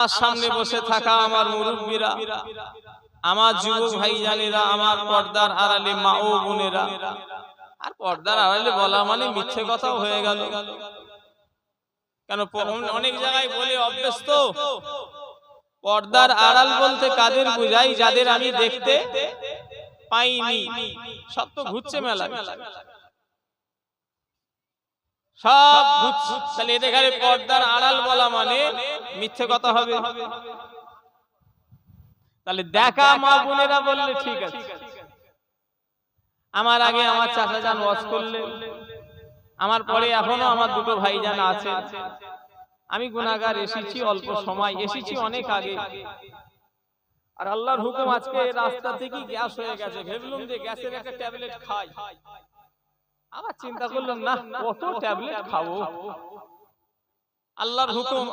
আমার সামনে বসে থাকা আমার মুরব্বীরা, আমার যুবক ভাইজানেরা, আমার পর্দার আড়ালে মা ও বোনেরা, আর পর্দার আড়ালে বলা মানে মিথ্যে কথাও হয়ে গেল। কেন অনেক জায়গায় বলে অভ্যস্ত, পর্দার আড়াল বলতে কাদের বুঝাই? যাদের আমি দেখতে পাইনি। সব তো ঘুরছে মেলা, সব ঘুরছে। তাহলে এদের ঘরে পর্দার আড়াল বলা মানে মিথ্যে কথা হবে। তাহলে দেখা মা বোনেরা বললে ঠিক আছে। আমার আগে আমার চাচা যান ওয়াজ করলে, আমার পরে এখনো আমার দুটো ভাইজান আছে। আমি গুনাহগার, এসেছি অল্প সময়, এসেছি অনেক আগে। আর আল্লাহর হুকুম আজকে রাস্তা থেকে গ্যাস হয়ে গেছে। ভেবলুম যে গ্যাসের একটা ট্যাবলেট খাই, আবার চিন্তা করলাম না কত ট্যাবলেট খাবো। আল্লাহর হুকুম,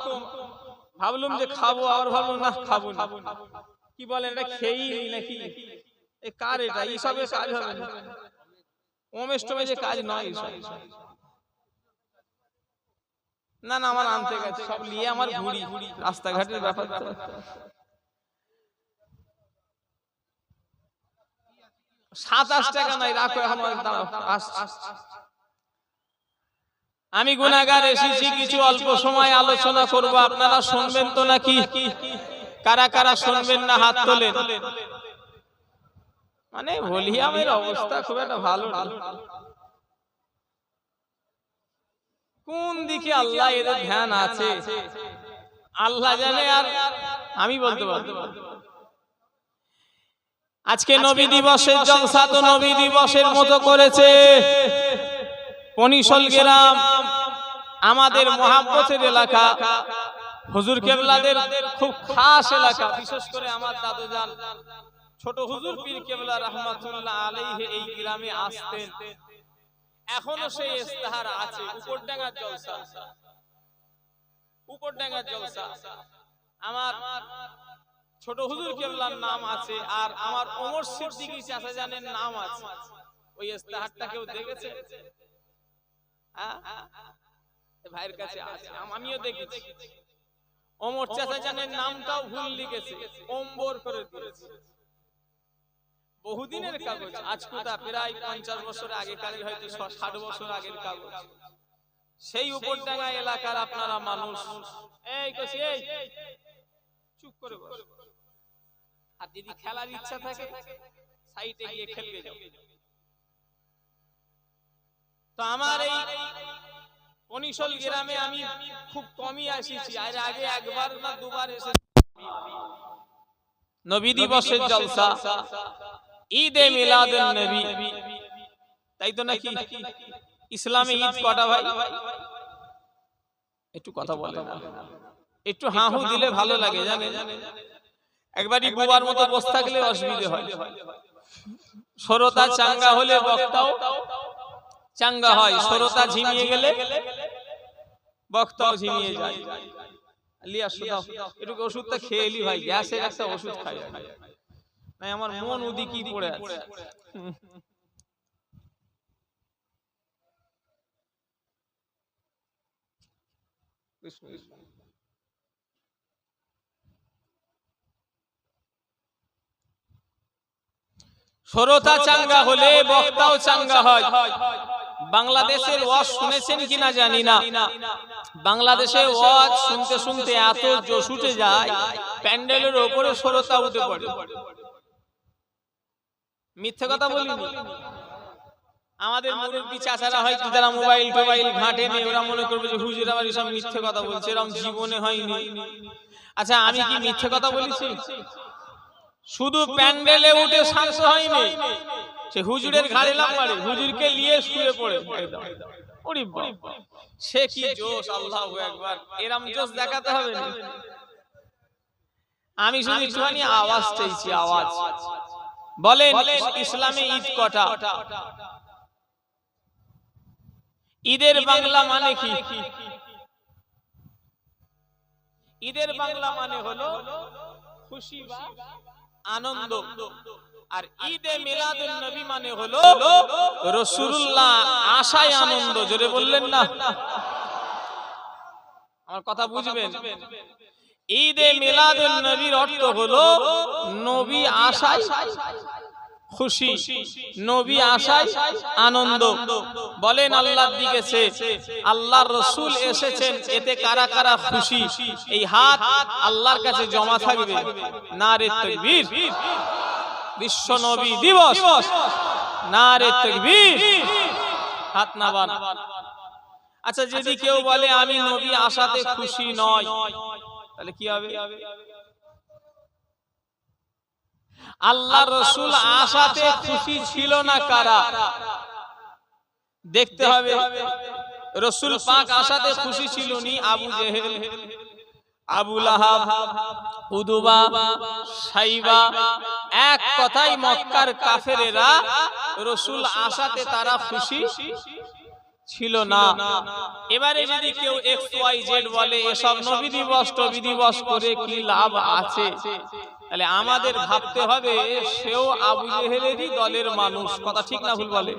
ভাবলুম যে খাবো, আবার ভাবলাম না খাবো না। কি বলেন এটা খেয়েই নাকি? এই কার এটা? এইসবে কাজ হবে না, ওমেস্টমে যে কাজ নয় এইসব। না না, আমার আনতে গেছে সব নিয়ে আমার ঘুরি রাস্তাঘাটের ব্যাপার। তো 27 টাকা নাই, রাখো এখন। আমি গুনাহগার, এসেছি কিছু অল্প সময় আলোচনা করব। আপনারা শুনবেন তো নাকি? কারা কারা শুনবেন না হাত তোলেন। মানে ভলিউমের অবস্থা খুব একটা ভালো না। কোন দিকে আল্লাহ এদের ধ্যান আছে আল্লাহ জানে, আর আমি বলতে পারবো। আজকে নবী দিবসের জলসা তো নবী দিবসের মতো করেছে। পনিশল গ্রাম আমাদের মহাব্বতের এলাকা, হুজুর কেবলাদের খুব খাস এলাকা। বিশেষ করে আমার দাদুজান ছোট হুজুর পীর কেবলা রাহমাতুল্লাহ আলাইহি এই গ্রামে আসতেন। এখনো সেই ইস্তেহার আছে। উপরডাঙ্গার জলসা, উপরডাঙ্গার জলসা আমার ছোট হুজুর কেবলার নাম আছে, আর আমার ওমর সিদ্দিকী চাচা জানের নাম আছে। ওই ইস্তেহারটা কেউ দেখেছে? ভাইয়ের কাছে আছে, আমিও দেখেছি। ওমর চাচা জানের নামটাও ভুল লিখেছে, ওম্বর করে দিয়েছে। বহুদিনের কাগজ, আজ কোথা প্রায় 50 বছর আগেকার, হয়তো 60 বছর আগের কাগজ। সেই উপরডাঙ্গা এলাকার আপনারা মানুষ। এই কইছি, এই চুপ করে বস। আর যদি খেলার ইচ্ছা থাকে সাইডে গিয়ে খেলবে যাও। তো আমার এই পনিশল গ্রামে আমি খুব কমই এসেছি, আর আগে একবার না দুবার এসেছি। নবী দিবসের জলসা, ঈদে মিলাদুন নবী, তাই তো নাকি? ইসলামে ঈদ কটা ভাই? একটু কথা বলে না, একটু হাহু দিলে ভালো লাগে জানেন। একবারই বুবার মতো বসে থাকলে অসুবিধা হয়। শ্রোতা চাঙ্গা হলে বক্তাও চাঙ্গা হয়, শ্রোতা ঝিমিয়ে গেলে বক্তাও ঝিমিয়ে যায়। লিয়া সুদাও একটু ওষুধটা খেয়ে এলি ভাই, গ্যাসের একটা ওষুধ খাই। নাই আমার মন উদিকি পড়ে আছে। শ্রোতা চাঙ্গা হলে বক্তাও চাঙ্গা হয়। বাংলাদেশের ওয়াজ শুনেছেন কিনা জানি না, বাংলাদেশে ওয়াজ শুনতে শুনতে এত জোশ উঠে যায়, প্যান্ডেলের উপরে শ্রোতা উঠে পড়ে। মিথ্যে কথা বলিনি। আমাদের মুরব্বী চাচারা হয়তো যারা মোবাইল টোবাইল ঘাটে নেই, ওরা মনে করবে যে হুজুর আবার এসব মিথ্যে কথা বলছে, এরকম জীবনে হয়নি। আচ্ছা, আমি কি মিথ্যে কথা বলেছি? শুধু প্যান্ডেলে উঠে শান্ত হয়নি, সে হুজুরের ঘাড়ে লাফ মারে, হুজুরকে নিয়ে শুয়ে পড়ে। ওরে বাবা, সে কি জোশ! আল্লাহু আকবার। এরকম জোশ দেখাতে হবে না। আমি শুধু একটুখানি আওয়াজ চাইছি, আওয়াজ। বলেন ইসলামে ঈদ কটা? ঈদের বাংলা মানে কি? ঈদের বাংলা মানে হলো খুশি বা আনন্দ। আর ঈদে মিলাদুন নবী মানে হলো রাসূলুল্লাহ আশায় আনন্দ। জোরে বললেন না? আমার কথা বুঝবেন? ঈদে মিলাদুন নবীর অর্থ হলো নবী আসায় খুশি, নবী আসায় আনন্দ। বলেন আল্লাহর দিকে সে আল্লাহর রাসূল এসেছেন, এতে কারা কারা খুশি? এই হাত আল্লাহর কাছে জমা থাকবে। নারে তাকবীর। বিশ্ব নবী দিবস, নারে তাকবীর। হাত নামান। আচ্ছা, যদি কেউ বলে আমি নবী আসাতে খুশি নয়, তাহলে কি হবে? আল্লাহর রাসূল আসাতে খুশি ছিল না কারা? দেখতে হবে। রাসূল পাক আসাতে খুশি ছিল নি আবু জেহেল, আবু লাহাব, উদবা, সাইবা, এক কথায় মক্কার কাফেরেরা রাসূল আসাতে তারা খুশি ছিল না। এবারে যদি কেউ XYZ বলে এসব নবী দিবস করে কি লাভ আছে, তাহলে আমাদের ভাবতে হবে সেও আবু জেহেলেরই দলের মানুষ। কথা ঠিক না ভুল বলে?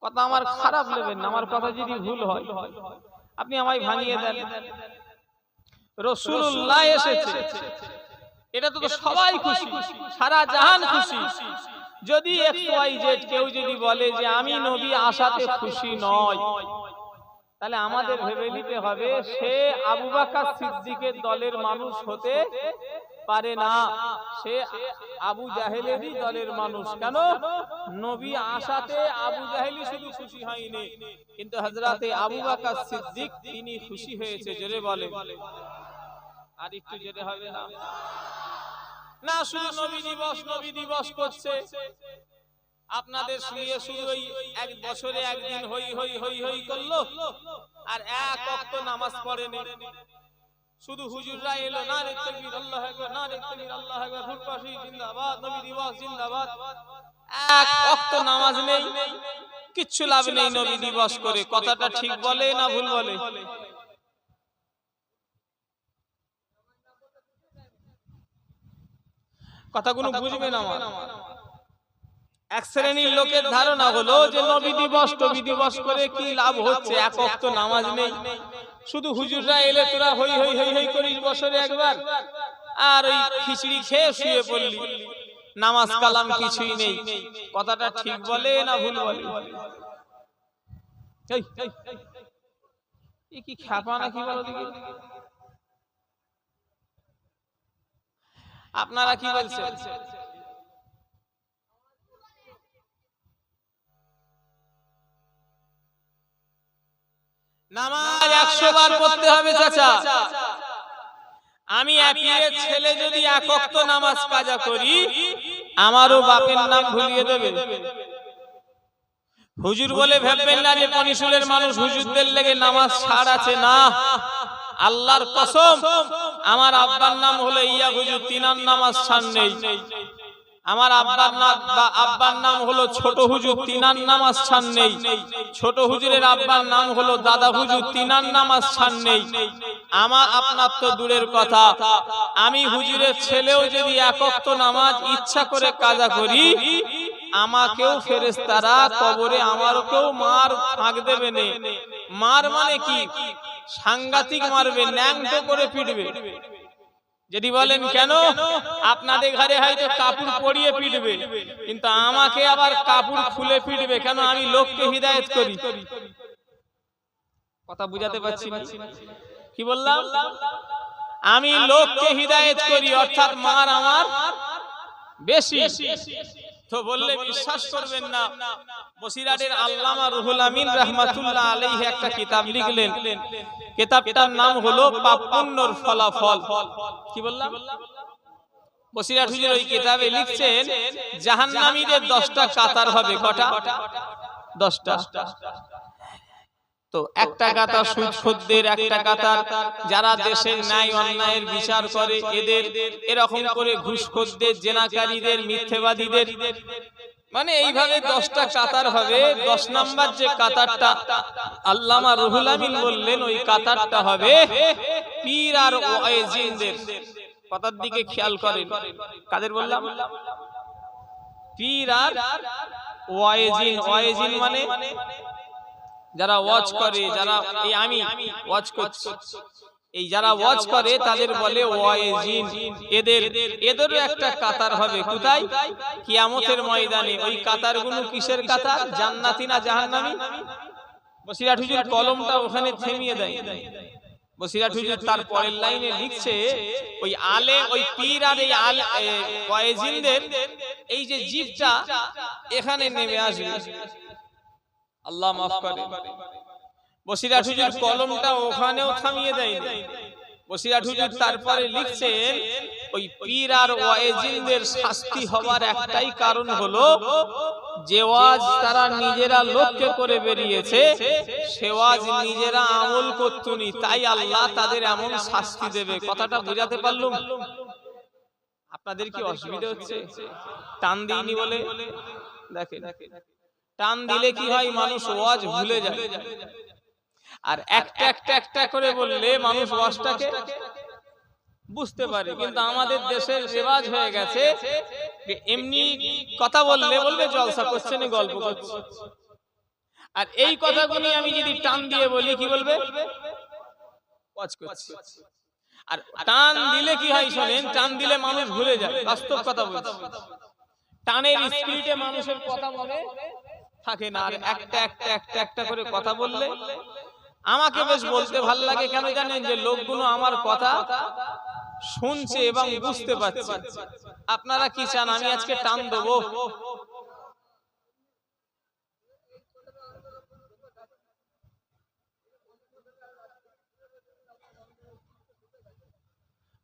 কথা আমার খারাপ নেবেন না, আমার কথা যদি ভুল হয় আপনি আমায় ভাঙিয়ে দেন। রাসূলুল্লাহ এসেছে, এটা তো সবাই খুশি, সারা জাহান খুশি। যদি XYZ কেউ যদি বলে যে আমি নবী আসাতে খুশি নয়, তাহলে আমাদের ভেবে নিতে হবে সে আবু বকর সিদ্দিকের দলের মানুষ হতে পারে না, সে আবু জাহেলেরই দলের মানুষ। কেন? নবী আসাতে আবু জাহেলই শুধু খুশি হয়নি, কিন্তু হযরতে আবু বকর সিদ্দিক তিনি খুশি হয়েছে। জোরে বলে, আর একটু জোরে হবে না? না, শুধু নবী দিবস করছে। আপনাদের শুয়ে শুধু এক বছরে একদিন হই হই হই হই করলো, আর এক ওয়াক্ত নামাজ পড়েনি। শুধু হুজুররা এলো, নারে তাকবীর, আল্লাহু আকবার, নারে তাকবীর, আল্লাহু আকবার, ফুটপাশি জিন্দাবাদ, নবী দিবস জিন্দাবাদ। এক ওয়াক্ত নামাজ নেই, কিচ্ছু লাভ নেই নবী দিবস করে। কথাটা ঠিক বলে না ভুল বলে? কথাগুলো বুঝবেন আমার। এক শ্রেণীর লোকের ধারণা হলো যে নবী দিবস করে কি লাভ হচ্ছে? এক ওয়াক্ত নামাজ নেই, শুধু হুজুররা এলে তোরা হই হই হই হই করিস বছরে একবার, আর ওই খিচড়ি খেয়ে শুয়ে পড়লি, নামাজ কালাম কিছুই নেই। কথাটা ঠিক বলে না ভুল বলে? এই কি খ্যাপা নাকি বলো দেখি? আপনারা কি বলছেন? নামাজ 100 বার পড়তে হবে চাচা। আমি এপিএর ছেলে যদি এক ওয়াক্ত নামাজ কাজা করি, আমারও বাপের নাম ভুলিয়ে দেবে। হুজুর বলে ভাববেন না যে পনিশুলের মানুষ হুজুরদের লেগে নামাজ ছাড় আছে, না। আল্লাহর কসম, আমার আব্বার নাম হলো ইয়া হুজুর, তিনার নামাজ ছাড় নেই। আমার আব্বার নাম হলো ছোট হুজুর, তিনার নামাজ ছাড় নেই। ছোট হুজুরের আব্বার নাম হলো দাদা হুজুর, তিনার নামাজ ছাড় নেই। আমার আপনার তো দূরের কথা, আমি হুজুরের ছেলেও যদি এক ওয়াক্ত নামাজ ইচ্ছা করে কাজা করি, আমাকেও ফেরেশতারা কবরে আমারকেও মার ফাঁক দেবে না। মার মানে কি? সাংঘাতিক মারবে, ন্যাংটো করে পিটবে। যদি বলেন কেন? আপনাদের ঘরে হয়তো কাপড় পরিয়ে পিটবে, কিন্তু আমাকে আবার কাপড় খুলে পিটবে। কেন? আমি লোককে হিদায়াত করি। কথা বুঝাতে পারছি না? কি বললাম? আমি লোককে হিদায়াত করি, অর্থাৎ মার আমার বেশি। তো বললে বিশ্বাস করবেন না, বসিরহাটের আল্লামা রুহুল আমিন রাহমাতুল্লাহ আলাইহি একটা কিতাব লিখলেন। কিতাবটার নাম হলো পাপ পুণ্যর ফলাফল। কি বললাম? বসিরহাট হুজুর ওই কিতাবে লিখছেন জাহান্নামীদের 10টা কাতার হবে। কটা? 10টা। তো একটা কাতার সুদখোরদের, একটা কাতার যারা দেশের ন্যায় অন্যায়ের বিচার করে এদের, এরকম করে ঘুষখোরদের, জেনাকারীদের, মিথ্যেবাদীদের, মানে এইভাবে 10টা কাতার হবে। 10 নাম্বার যে কাতারটা আল্লামা রুহুল আমিন বললেন, ওই কাতারটা হবে পীর আর ওয়াইজিনদের। কথার দিকে খেয়াল করেন, কাদের বললাম? পীর আর ওয়াইজিন। ওয়াইজিন মানে যারা ওয়াজ করে, যারা এই আমি ওয়াজ করছি, এই যারা ওয়াজ করে তাদের বলে ওয়াইজিন। এদেরও একটা কাতার হবে কোথায়? কিয়ামতের ময়দানে। ওই কাতারগুলো কিসের কাতার? জান্নাতি না জাহান্নামী? বসিরহাট হুজুর কলমটা ওখানে থেমিয়ে দেয়। বসিরহাট হুজুর তার পরের লাইনে লিখছে ওই আলে ওই পীর আর এই ওয়াইজিনদের এই যে জীবটা এখানে নেমে আসবে। আল্লাহ মাফ করে। বসিরহাট হুজুর কলমটা ওখানেও থামিয়ে দেয়। বসিরহাট হুজুর তারপরে লিখছেন ওই পীর আর ওয়াইজিনদের শাস্তি হবার একটাই কারণ হলো যে ওয়াজ তারা নিজেরা লক্ষ্য করে বেরিয়েছে, সে ওয়াজ নিজেরা আমল করতুনি, তাই আল্লাহ তাদের এমন শাস্তি দেবে। কথাটা বুঝাতে পারলুম? আপনাদের কি অসুবিধা হচ্ছে? টান দিইনি বলে? দেখেন, টান দিলে কি হয়? মানুষ ওয়াজ ভুলে যায়। আর একটা করে বললে মানুষ ওয়াজটাকে বুঝতে পারে। কিন্তু আমাদের দেশের রেওয়াজ হয়ে গেছে যে এমনি কথা বললে বলবে জলসা করছে না, গল্প করছে। আর এই কথাগুলি আমি যদি টান দিয়ে বলি কি বলবে? ওয়াজ করছে। আর টান দিলে কি হয় শোনেন? টান দিলে মানুষ ভুলে যায়, বাস্তব কথা বলছে। টানের স্পিরিটে মানুষের কথা মনে থাকে না। আর একটা করে কথা বললে আমাকে বেশ বলতে ভালো লাগে। কেন জানেন? যে লোকগুলো আমার কথা শুনছে এবং বুঝতে পারছে। আপনারা কি চান আমি আজকে টান দেবো?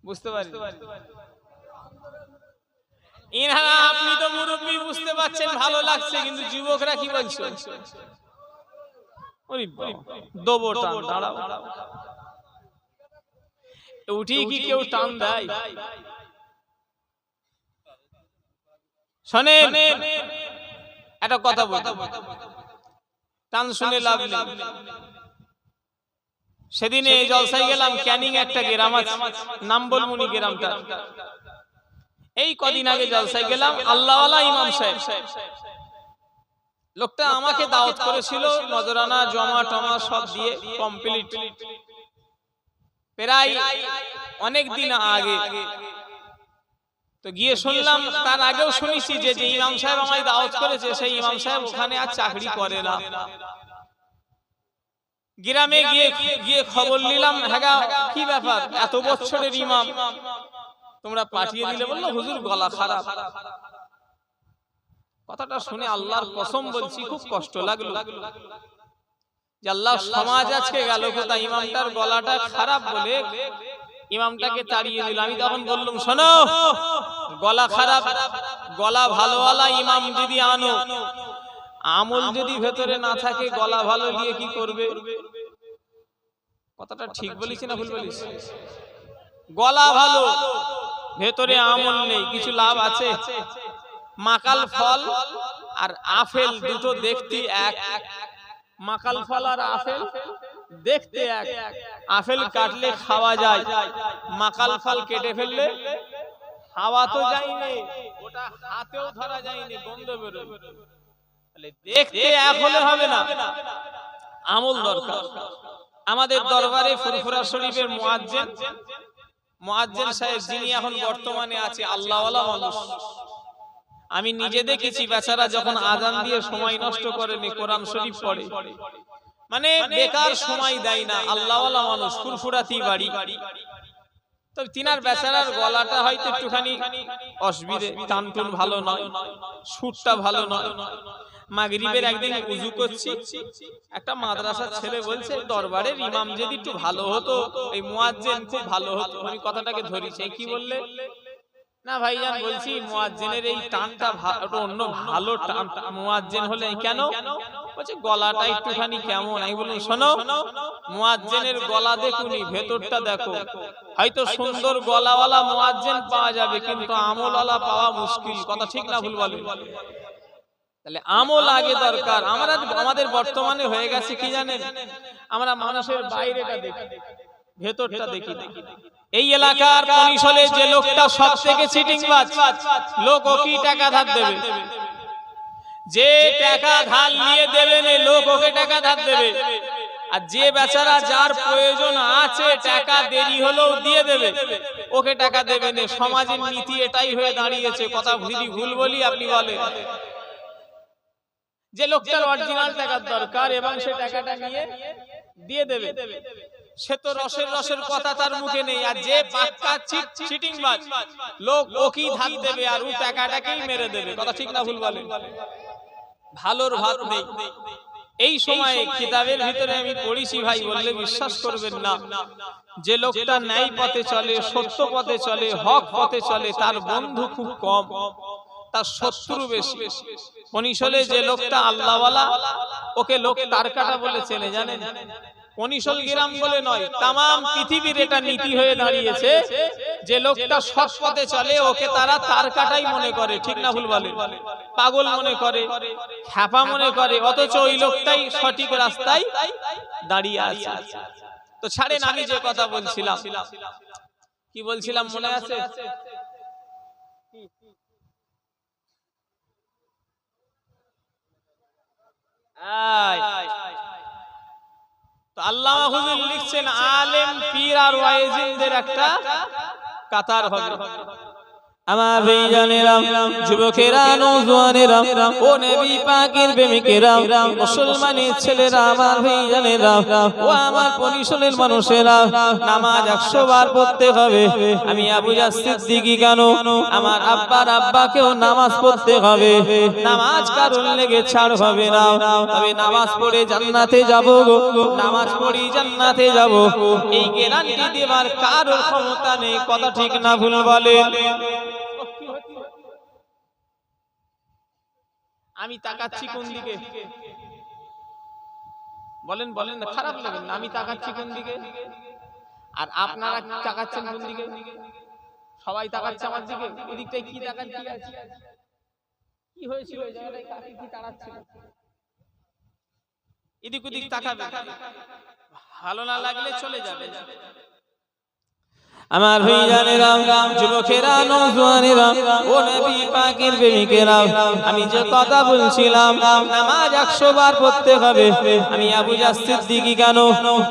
বুঝতে পারি ইনারা, আপনি তো মুরব্বী, বুঝতে পারছেন, ভালো লাগছে। কিন্তু যুবকরা কি বলছে? দেবো টান, দাঁড়াও। উঠি কি কেউ টান দেয়? শোনেন একটা কথা বল, টান শুনে লাভ নেই। সেদিনে জলসায় গেলাম, ক্যানিং একটা গ্রাম আছে, নাম বলমুনি গ্রামটা। এই কদিন আগে জলসায় গেলাম, আল্লাহওয়ালা ইমাম সাহেব, লোকটা আমাকে দাওয়াত করেছিল, নজরানা জমা টমা সব দিয়ে কমপ্লিট। প্রায় অনেক দিন আগে তো গিয়ে শুনলাম, তার আগেও শুনেছি যে ইমাম সাহেব আমায় দাওয়াত করেছে সেই ইমাম সাহেব ওখানে আর চাকরি করে না। গ্রামে গিয়ে খবর নিলাম, হ্যাঁ কি ব্যাপার, এত বছরের ইমাম তোমরা পাঠিয়ে দিলে? বললো হুজুর গলা খারাপ। কথাটা শুনে আল্লাহর কসম বলছি খুব কষ্ট লাগলো যে আল্লাহ, সমাজ আজকে গেল কোথায়? ইমামটার গলাটা খারাপ বলে ইমামটাকে তাড়িয়ে দিল। আমি তখন বললাম, শোনো, গলা খারাপ, গলা ভালোওয়ালা ইমাম যদি আনো, আমল যদি ভেতরে না থাকে, গলা ভালো দিয়ে কি করবে? কথাটা ঠিক বলিস না ভুল বলিস? গলা ভালো, ভেতরে আমল নেই, কিছু লাভ আছে? মাকাল ফল আর আপেল দুটো দেখতে এক। মাকাল ফল আর আপেল দেখতে এক। আপেল কাটলে খাওয়া যায়, মাকাল ফল কেটে ফেললে হাওয়া তো যায়নি, ওটা হাতেও ধরা যায়নি, গন্ধ বেরোয়। দেখতে এক হলে হবে না, আমল দরকার। আমাদের দরবারে ফুরফুরা শরীফের মুয়াজ্জিন সাহেব, যিনি এখন বর্তমানে আছে, আল্লাহওয়ালা মানুষ। আমি নিজে দেখেছি, বেচারা যখন আজান দিয়ে সময় নষ্ট করেনি, কোরআন শরীফ পড়ে, মানে বেকার সময় দেয় না। আল্লাহওয়ালা মানুষ, ফুরফুরাতি বাড়ি। তো তিনার বেচারার গলাটা হয়তো একটুখানি অসুবিধে, টানটুন ভালো নয়, সুরটা ভালো নয়। মাগরিবের একদিন উযু করছি, একটা মাদ্রাসার ছেলে বলছে, দরবারের ইমাম যদি একটু ভালো হতো, এই মুয়াজ্জিন খুব ভালো হতো। আমি কথাটাকে ধরেছি। কি বললে? না ভাইজান, বলছি মুয়াজ্জিনের এই টানটা অন্য ভালো টান, মুয়াজ্জিন হলে কেন? বলছে গলাটা একটুখানি কেমন। আমি বললাম, শোনো, মুয়াজ্জিনের গলা দেখুনি, ভেতরটা দেখো। হয়তো সুন্দর গলাওয়ালা মুয়াজ্জিন পাওয়া যাবে, কিন্তু আমলওয়ালা পাওয়া মুশকিল। কথা ঠিক না ভুল বলেন? তাহলে আমল আগে দরকার। আমাদের বর্তমানে হয়ে গেছে কি জানেন? আমরা মানুষের বাইরেটা দেখি, ভেতরটা দেখি। এই এলাকার পরিষদে যে লোকটা সব থেকে চিটিংবাজ লোক, ও কি টাকা ধার দেবে? যে টাকা ধার নিয়ে দেবে না লোক, ওকে টাকা ধার দেবে। আর যে বেচারা যার প্রয়োজন আছে টাকা দেরি হলেও দিয়ে দেবে, ওকে টাকা দেবে না। সমাজের নীতি এটাই হয়ে দাঁড়িয়েছে। কথা যদি ভুল বলি আপনি বলেন। যে লোকটার অরিজিনাল টাকার দরকার এবং সে টাকাটা নিয়ে দিয়ে দেবে, সে তো রসের কথা তার মুখে নেই। আর যে পাক্কা চিটিংবাজ লোক, ওকেই ধার দেবে আর ও টাকাটাকেই মেরে দেবে। কথা ঠিক না ভুল বলেন? ভালোর ভাত নেই। এই সময়ে কিতাবের ভিতরে আমি পড়িছি ভাই, বললে বিশ্বাস করবেন না, যে লোকটা ন্যায় পথে চলে, সত্য পথে চলে, হক পথে চলে, তার বন্ধু খুব কম, তার শত্রু বেশি। কনিশলে যে লোকটা আল্লাহওয়ালা, ওকে লোক তার কাটা বলে চেনে, জানেন? কনিশল গ্রাম বলে নয়, তামাম পৃথিবীর এটা নীতি হয়ে দাঁড়িয়েছে। যে লোকটা সৎ পথে চলে, ওকে তারা তার কাটাই মনে করে। ঠিক না ভুল বলে? পাগল মনে করে, খ্যাপা মনে করে, অথচ ওই লোকটাই সঠিক রাস্তায় দাঁড়িয়ে আছে। তো ছাড়েন, আমি যে কথা বলছিলাম, কি বলছিলাম মনে আছে? আল্লামা হুজুর লিখছেন, আলেম, পীর আর ওয়াইজিনদের একটা কাতার হবে। আমার ভাইজানেরা, যুবকেরা, নওজোয়ানেরা, ও নবী পাকের প্রেমিকেরা, মুসলমানের ছেলেরা, আমার ভাইজানেরা, ও আমার পরিশোলের মানুষেরা, নামাজ 100 বার পড়তে হবে। আমি আবু জাহ সিদ্দিকী কেন, আমার আব্বার আব্বাকেও নামাজ পড়তে হবে। নামাজ কারণ লেগে ছাড় হবে না। তবে নামাজ পড়ে জান্নাতে যাব গো, নামাজ পড়ি জান্নাতে যাব, এই গ্যারান্টি দেবার কারো ক্ষমতা নেই। কথা ঠিক না ভুল বলেন? আমি তাকাচ্ছি কোন দিকে বলেন, বলেন না, খারাপ লাগবে না। আমি তাকাচ্ছি কোন দিকে আর আপনারা তাকাচ্ছেন কোন দিকে? সবাই তাকাচ্ছে আমার দিকে। ওদিকটাই কি তাকান, কি আছে, কি হয়েছিল ওই জায়গাটায়, কাকে কি তাড়াচ্ছিল? এদিক ওদিক তাকাবে, ভালো না লাগলে চলে যাবে। আমার ভাইজানেরা, যুবকেরা, নওজোয়ানেরা, ও নবী পাকের প্রেমিকেরা, আমি যে কথা বলছিলাম, নামাজ 100 বার পড়তে হবে। আমি আবু জাহ সিদ্দিকী কেন,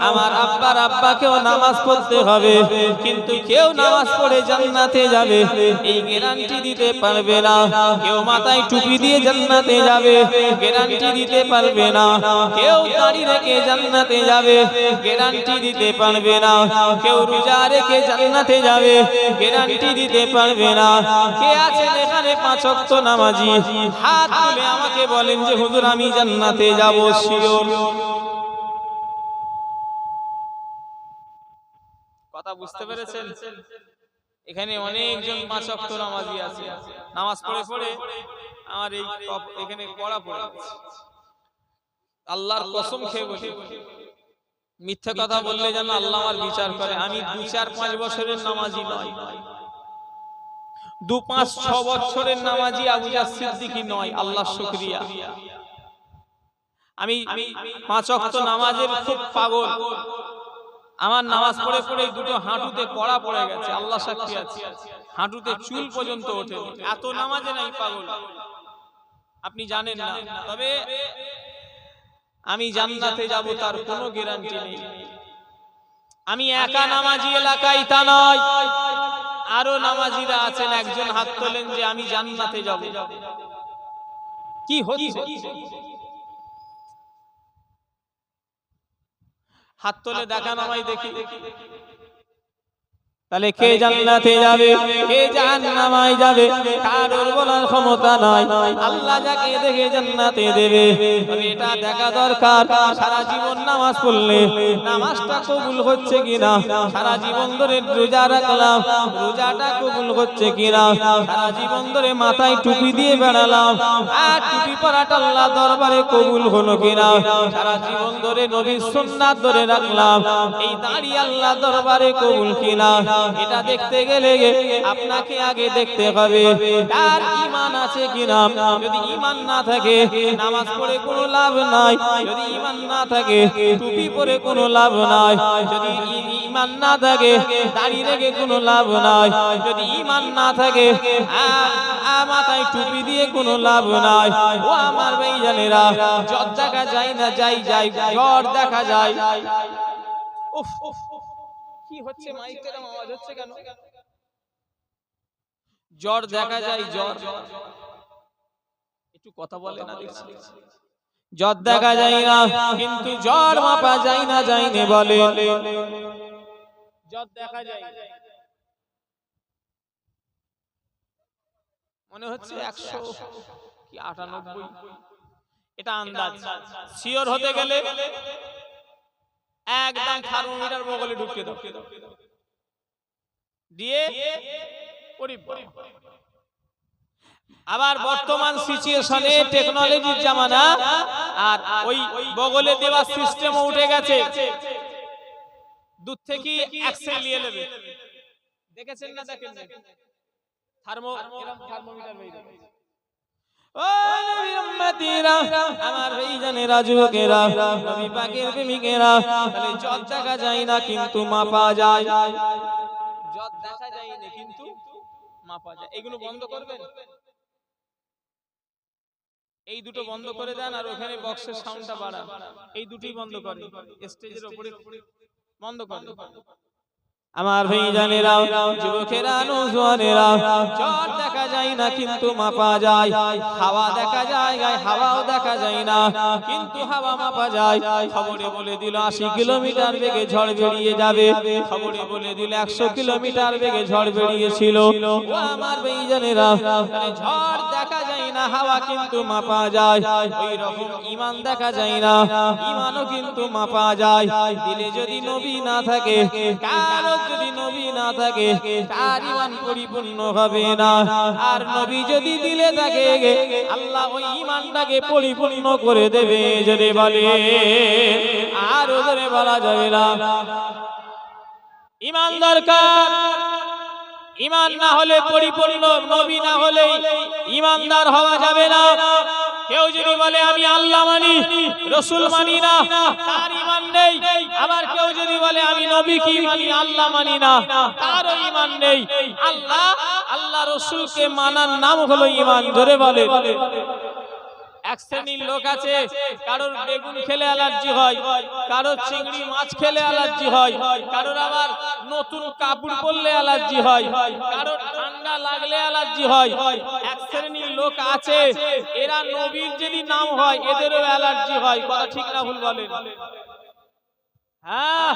আমার আব্বার আব্বাকেও নামাজ পড়তে হবে। কিন্তু কেউ নামাজ পড়ে জান্নাতে যাবে এই গ্যারান্টি দিতে পারবে না। কেউ মাথায় টুপি দিয়ে জান্নাতে যাবে, গ্যারান্টি দিতে পারবে না। কেউ দাড়ি রেখে জান্নাতে যাবে, গ্যারান্টি দিতে পারবে না। কেউ রোজা রেখে জান্নাতে যাবে, গ্যারান্টি দিতে পারবে না। কে আছেন এখানে 5 ওয়াক্ত নামাজি? হাত তুলে আমাকে বলেন যে হুজুর আমি জান্নাতে যাব শিওর। কথা বুঝতে পেরেছেন? এখানে অনেকজন 5 ওয়াক্ত নামাজি আছে, নামাজ পড়ে পড়ে আমার এই এখানে পড়া পড়ে আল্লাহর কসম খেয়ে বলি, মিথ্যা কথা বললে যেন আল্লাহ আমার বিচার করে। আমি 2-4-5 বছরের নামাজি নয়, 2-5-6 বছরের নামাজি আবু জাহ সিদ্দিকী নয়। আল্লাহর শুকরিয়া, আমি 5 ওয়াক্ত নামাজের খুব পাগল। আমার নামাজ পড়ে পড়ে দুটো হাঁটুতে কড়া পড়ে গেছে, আল্লাহ সাক্ষী আছে, হাঁটুতে চুল পর্যন্ত ওঠেনি, এত নামাজে নাই পাগল। আপনি জানেন না। তবে আমি জান্নাতে যাব তার কোনো গ্যারান্টি নেই। আমি একা নামাজি এলাকায় তা নয়, আরো নামাজিরা আছেন। একজন হাত তোলেন যে আমি জান্নাতে যাব। কি হচ্ছে? হাত তোলে দেখান আমায় দেখি। তাহলে কে জান্নাতে যাবে, কে জাহান্নামে যাবে কারোর বলার ক্ষমতা নাই। আল্লাহ যাকে দেখে জান্নাতে দেবে, তবে এটা দেখা দরকার সারা জীবন নামাজ পড়লে নামাজটা কবুল হচ্ছে কিনা, সারা জীবন ধরে রোজা রাখলাম রোজাটা কবুল হচ্ছে কিনা, সারা জীবন ধরে মাথায় টুপি দিয়ে বেড়ালাম আর টুপি পরাটা আল্লাহ দরবারে কবুল হলো কিনা, সারা জীবন ধরে নবীর সুন্নাত ধরে রাখলাম এই দাড়ি আল্লাহ দরবারে কবুল কিনা। এটা দেখতে গেলে আপনাকে আগে দেখতে হবে তার ঈমান আছে কিনা। যদি ঈমান না থাকে নামাজ পড়ে কোনো লাভ নাই, যদি ঈমান না থাকে টুপি পরে কোনো লাভ নাই, যদি ঈমান না থাকে দাড়ি রেখে কোনো লাভ নাই, যদি ঈমান না থাকে মাথায় টুপি দিয়ে কোনো লাভ নাই। ও আমার ভাইজানেরা, জ্বর দেখা যায় না, যাই জ্বর দেখা যায়। উফ কি হচ্ছে, মাইকটার আওয়াজ হচ্ছে কেন? জ্বর দেখা যায়, জ্বর একটু কথা বলে না দেখছি। জ্বর দেখা যায় না কিন্তু জ্বর মাপা যায় না, যায়নি বলে। জ্বর দেখা যায়, মনে হচ্ছে 100 কি 98, এটা আন্দাজ। শিওর হতে গেলে একদম থার্মোমিটার বগলে ঢুকিয়ে দাও, দিয়ে আবার বর্তমান সিচুয়েশনে টেকনোলজির জামানা, আর ওই বগলে দেওয়ার সিস্টেম উঠে গেছে। দুধ থেকে এক্সরে নিয়ে নেবে, দেখেছেন না? দেখেন থার্মোমিটার বেরিয়ে গেছে। ও নবীর উম্মতিরা, আমার ভাইজানেরা, যুবকেরা, নবী পাকের প্রেমিকেরা, তাহলে জ্বর দেখা যায় না কিন্তু মাপা যায়। জ্বর দেখা যায় না কিন্তু মাপা যায়। এগুলো বন্ধ করবেন, এই দুটো বন্ধ করে দেন, আর ওখানে বক্সের সাউন্ডটা বাড়ান। এই দুটোই বন্ধ করেন, স্টেজের উপরে বন্ধ করেন। আমার ভাইজানেরা, যুবকেরা, নওজোয়ানেরা, জ্বর দেখা যায় না কিন্তু মাপা যায়। হাওয়া দেখা যায়, হাওয়াও দেখা যায় না কিন্তু হাওয়া মাপা যায়। খবরে বলে দিল 80 কিলোমিটার বেগে ঝড় বেরিয়ে যাবে, খবরে বলে দিল 100 কিলোমিটার বেগে ঝড় বেরিয়েছিল। ও আমার ভাইজানেরা, ঝড় দেখা যায় না, হাওয়া কিন্তু মাপা যায়। ওই রকম ঈমান দেখা যায় না, ঈমানও কিন্তু মাপা যায়। দিলে যদি নবী না থাকে, কারো যদি নবী না থাকে, তার ঈমান পরিপূর্ণ হবে না। আর নবী যদি দিলে থাকে, আল্লাহ ওই ঈমানটাকে পরিপূর্ণ করে দেবে। যদি বলে আর ওদের বলা যাবে না। ঈমান দরকার, ঈমান না হলে পরিপূর্ণ, নবী না হলে ঈমানদার হওয়া যাবে না। কেউ যদি বলে আমি আল্লাহ মানি, রাসূল মানি না, তার ঈমান নেই। আবার কেউ যদি বলে আমি নবী কি মানি, আল্লাহ মানি না, তারও ঈমান নেই। আল্লাহ রাসূলকে মানার নাম হলো ঈমান। ধরে বলে এক শ্রেণীর লোক আছে, কারোর বেগুন খেলে অ্যালার্জি হয়, কারোর চিংড়ি মাছ খেলে অ্যালার্জি হয়, কারোর আবার নতুন কাপড় পরলে অ্যালার্জি হয়, কারোর ঠান্ডা লাগলে অ্যালার্জি হয়। এক শ্রেণীর লোক আছে, এরা নবীর যদি নাম হয় এদেরও অ্যালার্জি হয়। কথা ঠিক না ভুল বলেন? হ্যাঁ,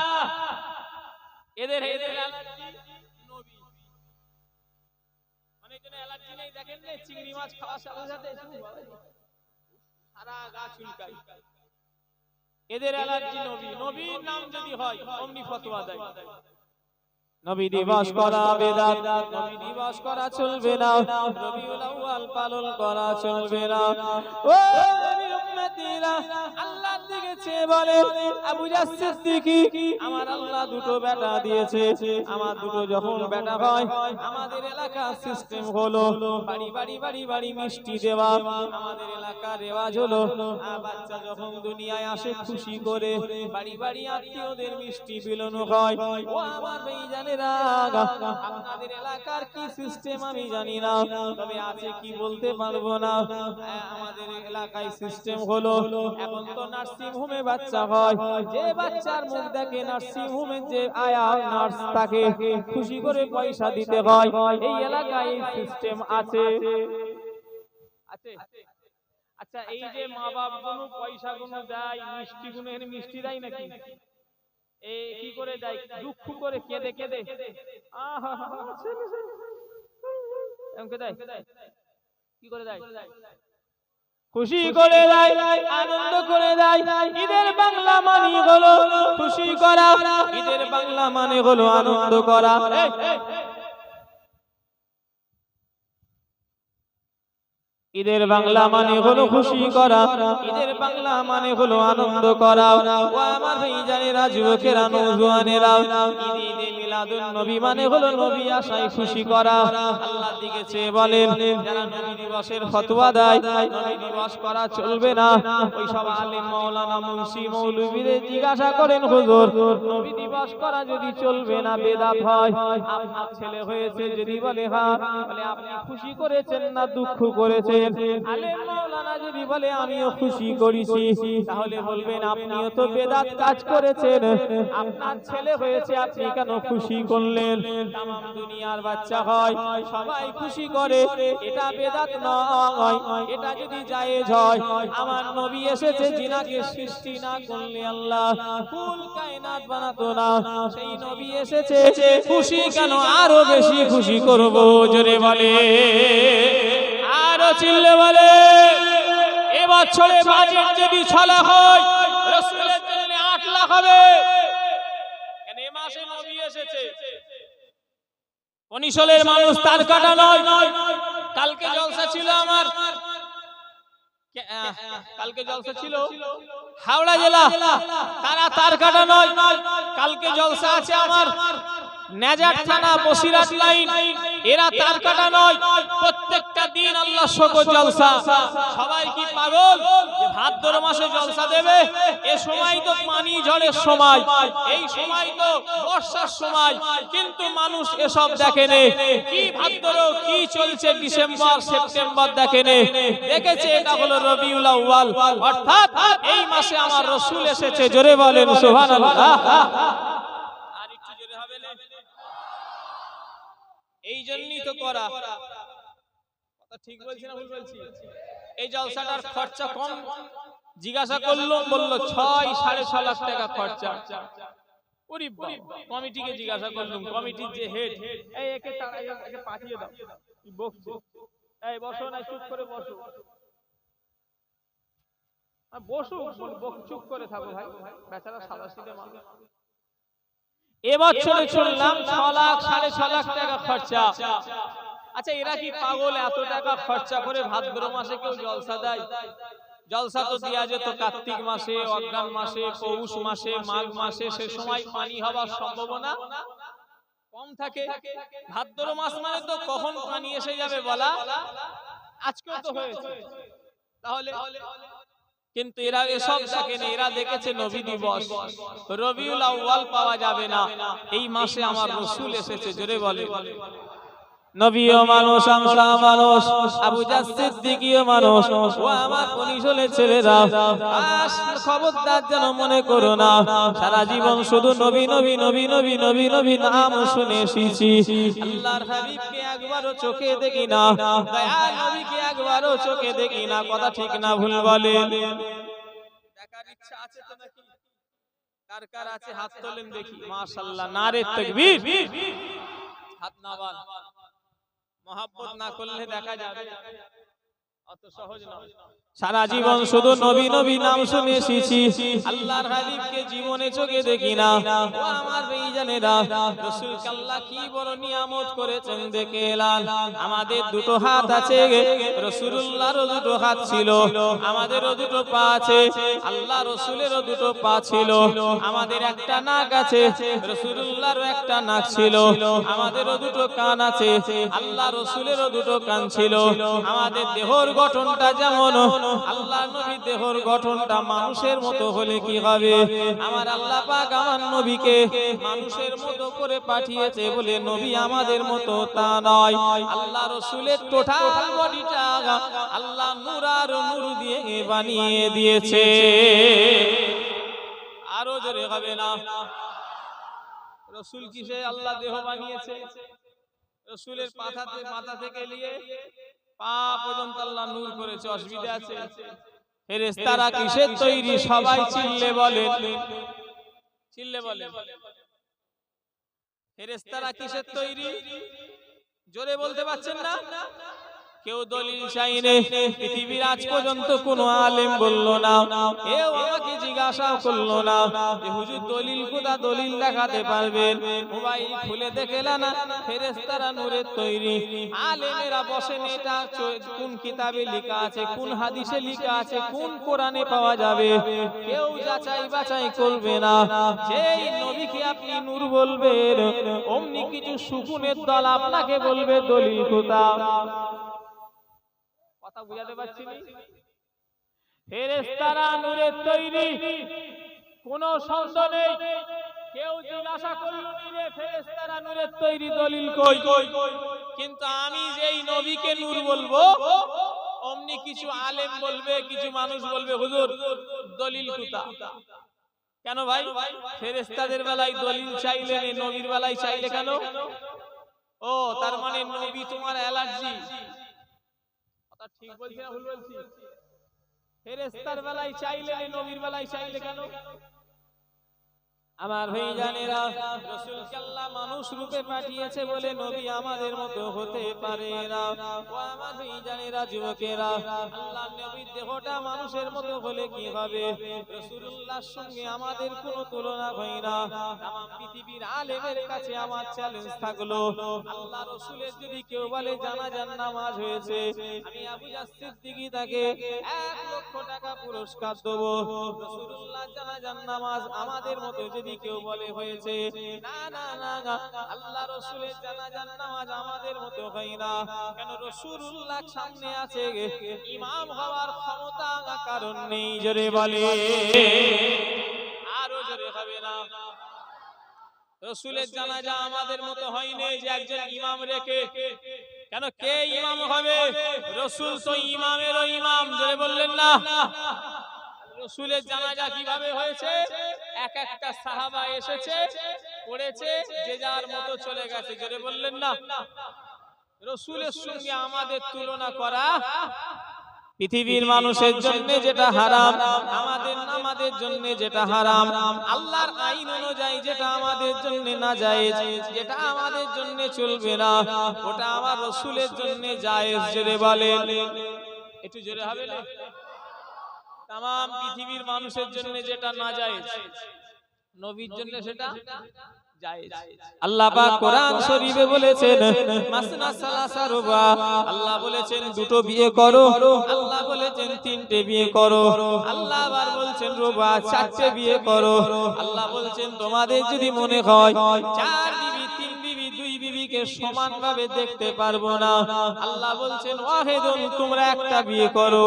এদের অ্যালার্জি নবী। অনেকজনের অ্যালার্জি নেই, দেখেন না, চিংড়ি মাছ খাওয়ার সাথে সাথে সারা গা চুলকায়। এদের অ্যালার্জি নবী। নবীর নাম যদি হয় অমনি ফতোয়া দেয়। নবী দিবস করা বেদাত, নবী দিবস করা চলবে না, রবিউল আউয়াল পালন করা চলবে না। ও নবীর উম্মতিরা, আল্লাহর দিকে চেয়ে বলে আবু জাহল সিদ্দিকী, আমার আল্লাহ দুটো বেটা দিয়েছে। আমার দুটো যখন বেটা হয়, আমাদের এলাকার সিস্টেম হলো বাড়ি মিষ্টি দেওয়া। আমাদের এলাকার রেওয়াজ হলো বাচ্চা যখন দুনিয়ায় আসে খুশি করে বাড়ি আত্মীয়দের মিষ্টি বিলানো হয়। ও আমার ভাইজানেরা, আপনাদের এলাকার কি সিস্টেম আমি জানি না, তবে আছে কি বলতে পারবো না। আমাদের এলাকায় সিস্টেম হলো, এখন তো নার্সিং হোমে বাচ্চা হয়, যে বাচ্চার মুখ দেখে নার্সিং হোমে যে আয়া নার্স তাকে খুশি করে পয়সা দিতে হয়। এই এলাকায় এই সিস্টেম আছে। আচ্ছা, এই যে মা বাপ গুলো পয়সা গুলো দেয়, মিষ্টি গুলো, মিষ্টি দেয় নাকি? কি করে দেয়? দুঃখ করে কেঁদে কেঁদে কি করে দেয়? খুশি করে দেয়, আনন্দ করে দেয়। ঈদের বাংলা মানে হলো খুশি করা, ঈদের বাংলা মানে হলো আনন্দ করা। ঈদের বাংলা মানে হলো খুশি করা, ঈদের বাংলা মানে হলো আনন্দ করা। ও আমার ভাইজানেরা, যুবকেরা, নওজোয়ানেরা, ঈদে মিলাদুন নবী মানে হলো নবী আসায় খুশি করা। আল্লাহর দিকে চেয়ে বলেন, যারা নবী দিবসের ফতোয়া দেয় নবী দিবস করা চলবে না, ওই সব আলেম মাওলানা মুন্সি মৌলবীদের জিজ্ঞাসা করেন, হুজুর নবী দিবস করা যদি চলবে না বেদাত হয়, আপনার ছেলে হয়েছে যদি বলে হ্যাঁ, বলে আপনি খুশি করেছেন না দুঃখ করেছেন? আলেম মাওলানা যদি বলে আমিও খুশি করেছি, তাহলে বলবেন আপনিও তো বেদাত কাজ করেছেন, আপনার ছেলে হয়েছে আপনি কেন খুশি করলেন? তাম দুনিয়ার বাচ্চা হয় সবাই খুশি করে, এটা বেদাত নয়, এটা যদি জায়েজ হয়। আমার নবী এসেছে জিনাকে সৃষ্টি না করলে আল্লাহ কুল কায়নাত বানাতো না, সেই নবী এসেছে খুশি কেন আরো বেশি খুশি করব, জোরে বলে, আরো চিল্লে বলে। এবছরে বাজেট যদি 6 লাখ হয়, রাসূলের জন্য 8 লাখ হবে, কেন এই মাসে নবী এসেছে। বনিশলের মানুষ তার কাটা নয়, কালকে জলসা ছিল আমার, কালকে জলসা ছিল হাওড়া জেলা, তারা তার কাটা নয়, কালকে জলসা আছে আমার নেজার থানা বসিরহাট লাইন, এরা তার কাটা নয়, প্রত্যেকটা দিন আল্লাহ শকর জলসা। সবাই কি পাগল যে ভাদ্র মাসে জলসা দেবে? এই সময় তো পানি ঝড়ের সময়, এই সময় তো বর্ষার সময়, কিন্তু মানুষ এসব দেখেনি। কি ভাদ্র কি চলছে ডিসেম্বর সেপ্টেম্বর দেখেনি, দেখেছে এটা হলো রবিউল আউয়াল, অর্থাৎ এই মাসে আমার রাসূল এসেছে, জোরে বলেন সুবহানাল্লাহ। আর একটু জোরে হবে না? এই জন্যই তো করা, কথা ঠিক বলছি না ভুল বলছি? এই জলসাটার খরচা কম, জিজ্ঞাসা করলো, বললো 6-6.5 লাখ টাকা খরচা। ওরে বাবা, কমিটিকে জিজ্ঞাসা করলাম, কমিটির যে হেড, এই একে পাঠিয়ে দাও, বকছে, এই বসো না, চুপ করে বসো, বসো, চুপ করে থাকো ভাই, বেচারা সাদাসিধে মানুষ। এবছরে শুনলাম 6 লাখ 6.5 লাখ টাকা খরচা। আচ্ছা, এরা কি পাগল এত টাকা খরচা করে ভাদ্র মাসে কেউ জলসা দেয়? জলসা তো দেয়া যেত কার্তিক মাসে, অগ্রহায়ণ মাসে, পৌষ মাসে, মাঘ মাসে, সে সময় পানি হওয়ার সম্ভাবনা কম থাকে। ভাদ্র মাস মানে তো কখন পানি এসে যাবে বলা, আজকেও তো হয়েছে। তাহলে কিন্তু এরা এসব দেখেনি, এরা দেখেছে নবী দিবস, রবিউল আউয়াল পাওয়া যাবে না, এই মাসে আমার রাসূল এসেছে, জোরে বলে। নবীও মানুষ, আমরা মানুষ, আবু জাহল সিদ্দিকীও মানুষ। ও আমার বনিশলের ছেলেরা, খবরদার যেন মনে করো না সারা জীবন শুধু নবী নবী নবী নবী নবী নবী নাম শুনে এসেছি, আল্লাহর হাবিবকে একবারও চোখে দেখি না, দয়াল নবীকে একবারও চোখে দেখি না। কথা ঠিক না ভুল বলে? দেখার ইচ্ছা আছে তো নাকি? কার কার আছে হাত তোলেন দেখি। মাশাআল্লাহ, নারে তাকবীর। হাত নামান, মহব্বত না করলে দেখা যাবে, অত সহজ নয়। সারা জীবন শুধু নবী নবী নাম শুনে এসেছি, আল্লাহর হাবিবকে জীবনে চোখে দেখি না। ও আমার ভাইজানেরা, রাসূলকে আল্লাহ কি বড় নিয়ামত করেছেন দেখে এলাম। আমাদের দুটো হাত আছে, রাসূলুল্লাহরও দুটো হাত ছিল, আমাদেরও দুটো পা আছে, আল্লাহ রাসূলেরও দুটো পা ছিল। আমাদের একটা নাক আছে, রাসূলুল্লাহরও একটা নাক ছিল। আমাদেরও দুটো কান আছে, আল্লাহ রাসূলেরও দুটো কান ছিল। আমাদের দেহর গঠনটা যেমন, আল্লাহ নবী দেহর গঠনটা মানুষের মতো হলে কি হবে? আমার আল্লাহ পাক আমার নবীকে মানুষের মতো করে পাঠিয়েছে বলে নবী আমাদের মতো তা নয়। আল্লাহ রাসূলের টোটাল বডিটা আল্লাহ নূর আর নূর দিয়ে বানিয়ে দিয়েছে। আরো জোরে হবে না? রাসূল কিসে আল্লাহ দেহ বানিয়েছে? রাসূলের মাথা থেকে নিয়ে পা পর্যন্ত আল্লাহ নূর করেছে। অসুবিধা আছে? ফেরেশতারা কিসের তৈরি? সবাই চিল্লে বলেন, চিল্লে বলেন, ফেরেশতারা কিসের তৈরি? জোরে বলতে পারছেন না? কেউ দলিল চাইলে পৃথিবীর আজ পর্যন্ত কোনো আলেম বলল না, কেউ আমাকে জিজ্ঞাসা করলো না যে হুজুর দলিল কোথা, দলিল দেখাতে পারবেন? মোবাইল খুলে দেখেলা না ফেরেশতারা নূরের তৈরি। আলেমেরা বসেন এটা কোন কিতাবে লেখা আছে, কোন হাদিসে লেখা আছে, কোন কোরআনে পাওয়া যাবে, কেউ যাচাই বাছাই করবে না। যেই নবীকে আপনি নূর বলবেন, অমনি কিছু সুকুনের দল আপনাকে বলবে দলিল কোথা। কথা বুঝাতে পারছি না? ফেরেশতারা নূরের তৈরি, কোনো সন্দেহ নেই। কেউ জিজ্ঞাসা করলো নি রে ফেরেশতারা নূরের তৈরি, দলিল কই? কিন্তু আমি যেই নবীকে নূর বলবো, অমনি কিছু আলেম বলবে, কিছু মানুষ বলবে হুজুর দলিল কোথা। কেন ভাই? ফেরেশতাদের বেলায় দলিল চাইলে নবীর বেলায় চাইলে কেন? ও তার মানে নবী তোমার অ্যালার্জি। কথা ঠিক বলছি না ভুল বলছি? ফেরেশতার বেলায় চাইলে নবীর বেলায় চাইলে কেন? আমার ভাইজানেরা, রাসূলকে আল্লাহ মানুষ রূপে পাঠিয়েছে বলে নবী আমাদের মতো হতে পারে না। ও আমার ভাইজানেরা, যুবকেরা, আল্লাহর নবীর দেহটা মানুষের মতো হলে কি হবে? রাসূলুল্লাহর সঙ্গে আমাদের কোনো তুলনা হয় না। তামাম পৃথিবীর আলেমের কাছে আমার চ্যালেঞ্জ থাকলো, আল্লাহ রাসূলের যদি কেউ বলে জানাজার নামাজ হয়েছে, আমি আবু জাহল সিদ্দিকী তাকে 1 লক্ষ টাকা পুরস্কার দেব। রাসূলুল্লাহ জানাজার নামাজ আমাদের মতো যদি কেউ বলে হয়েছে, না না না না, আল্লাহ রাসূলের জানাজার নামাজ আমাদের মতো হয় না। কেন? রাসূলুল্লাহ সামনে আছে, ইমাম হওয়ার ক্ষমতা কারণ নেই। জোরে বলে, আরো জোরে হবে না? রাসূলের জানাজা আমাদের মতো হয়নি যে একজন ইমাম রেখে। কেন? কে ইমাম হবে? রাসূল তো ইমামেরও ইমাম। জোরে বললেন না? রাসূলের জানাজা কিভাবে হয়েছে? এক একটা সাহাবা এসেছে, পড়েছে, যে যার মতো চলে গেছে। জোরে বললেন না? রাসূলের সঙ্গে আমাদের তুলনা করা পৃথিবীর মানুষের জন্য যেটা হারাম, আমাদের জন্য যেটা হারাম, আল্লাহর আইন অনুযায়ী যেটা আমাদের জন্য নাজায়েজ, যেটা আমাদের জন্য চলবে না, ওটা আমার রাসূলের জন্য জায়েজ। জোরে বলেন, একটু জোরে হবে না? তামাম পৃথিবীর মানুষের জন্য যেটা নাজায়েজ, নবীর জন্য সেটা জায়েজ। আল্লাহ পাক কোরআন শরীফে বলেছেন মাসনা সালাসা রুবা, আল্লাহ বলেছেন দুটো বিয়ে করো, আল্লাহ বলেছেন তিনটে বিয়ে করো, আল্লাহ আবার বলছেন রুবা 4টে বিয়ে করো। আল্লাহ বলছেন তোমাদের যদি মনে হয় 4 বিবি 3 বিবি 2 বিবিকে সমানভাবে দেখতে পারবো না, আল্লাহ বলছেন ওয়াহিদুন, তোমরা একটা বিয়ে করো।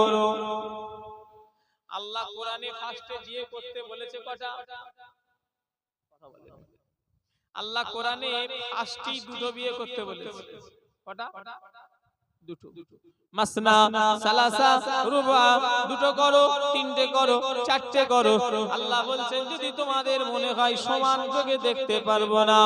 আল্লাহ কোরআনে ফার্স্টে বিয়ে করতে বলেছে কটা? কথা বলেন। আল্লাহ কোরআনে ফার্স্টেই দুটো বিয়ে করতে বলেছে। কটা? দুটো। মাসনা সালাসা রুবা, দুটো করো, তিনটে করো, 4টে করো। আল্লাহ বলছেন যদি তোমাদের মনে হয় সমান চোখে দেখতে পারবো না,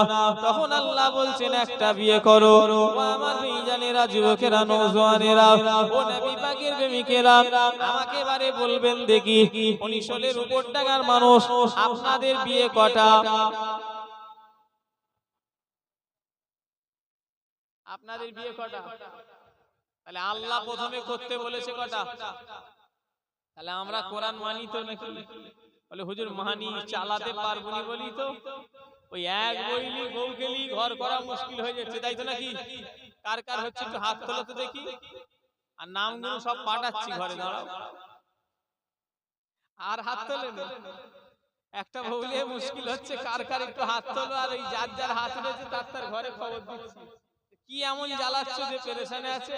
তখন আল্লাহ বলছেন একটা বিয়ে করো। ও আমার ভাইজানেরা, যুবকেরা, নওজোয়ানেরা, ও নবী পাকের প্রেমিকেরা, আমাকে এবারে বলবেন দেখি 19 উপর টাকার মানুষ, আপনাদের বিয়ে কটা? আপনাদের বিয়ে কটা? তাহলে আল্লাহ প্রথমে করতে বলেছে কটা? তাহলে আমরা কোরআন মানি তো নাকি? বলে হুজুর মানি, চালাতে পারবো না বলি তো ওই এক বইলি বউকেলি ঘর করা মুশকিল হয়ে যাচ্ছে, তাই তো নাকি? কার কার হচ্ছে একটু হাত তোলো তো দেখি। আর নামগুলো সব পাঠাচ্ছি ঘরে, দাঁড়াও। আর হাত তোলে না, একটা বউলে মুশকিল হচ্ছে, কার কার একটু হাত তোলো। আর ওই যার যার হাত উঠেছে তার তার ঘরে খবর দিচ্ছি। কি এমন জ্বালাচ্ছ যে পেরেশানে আছে?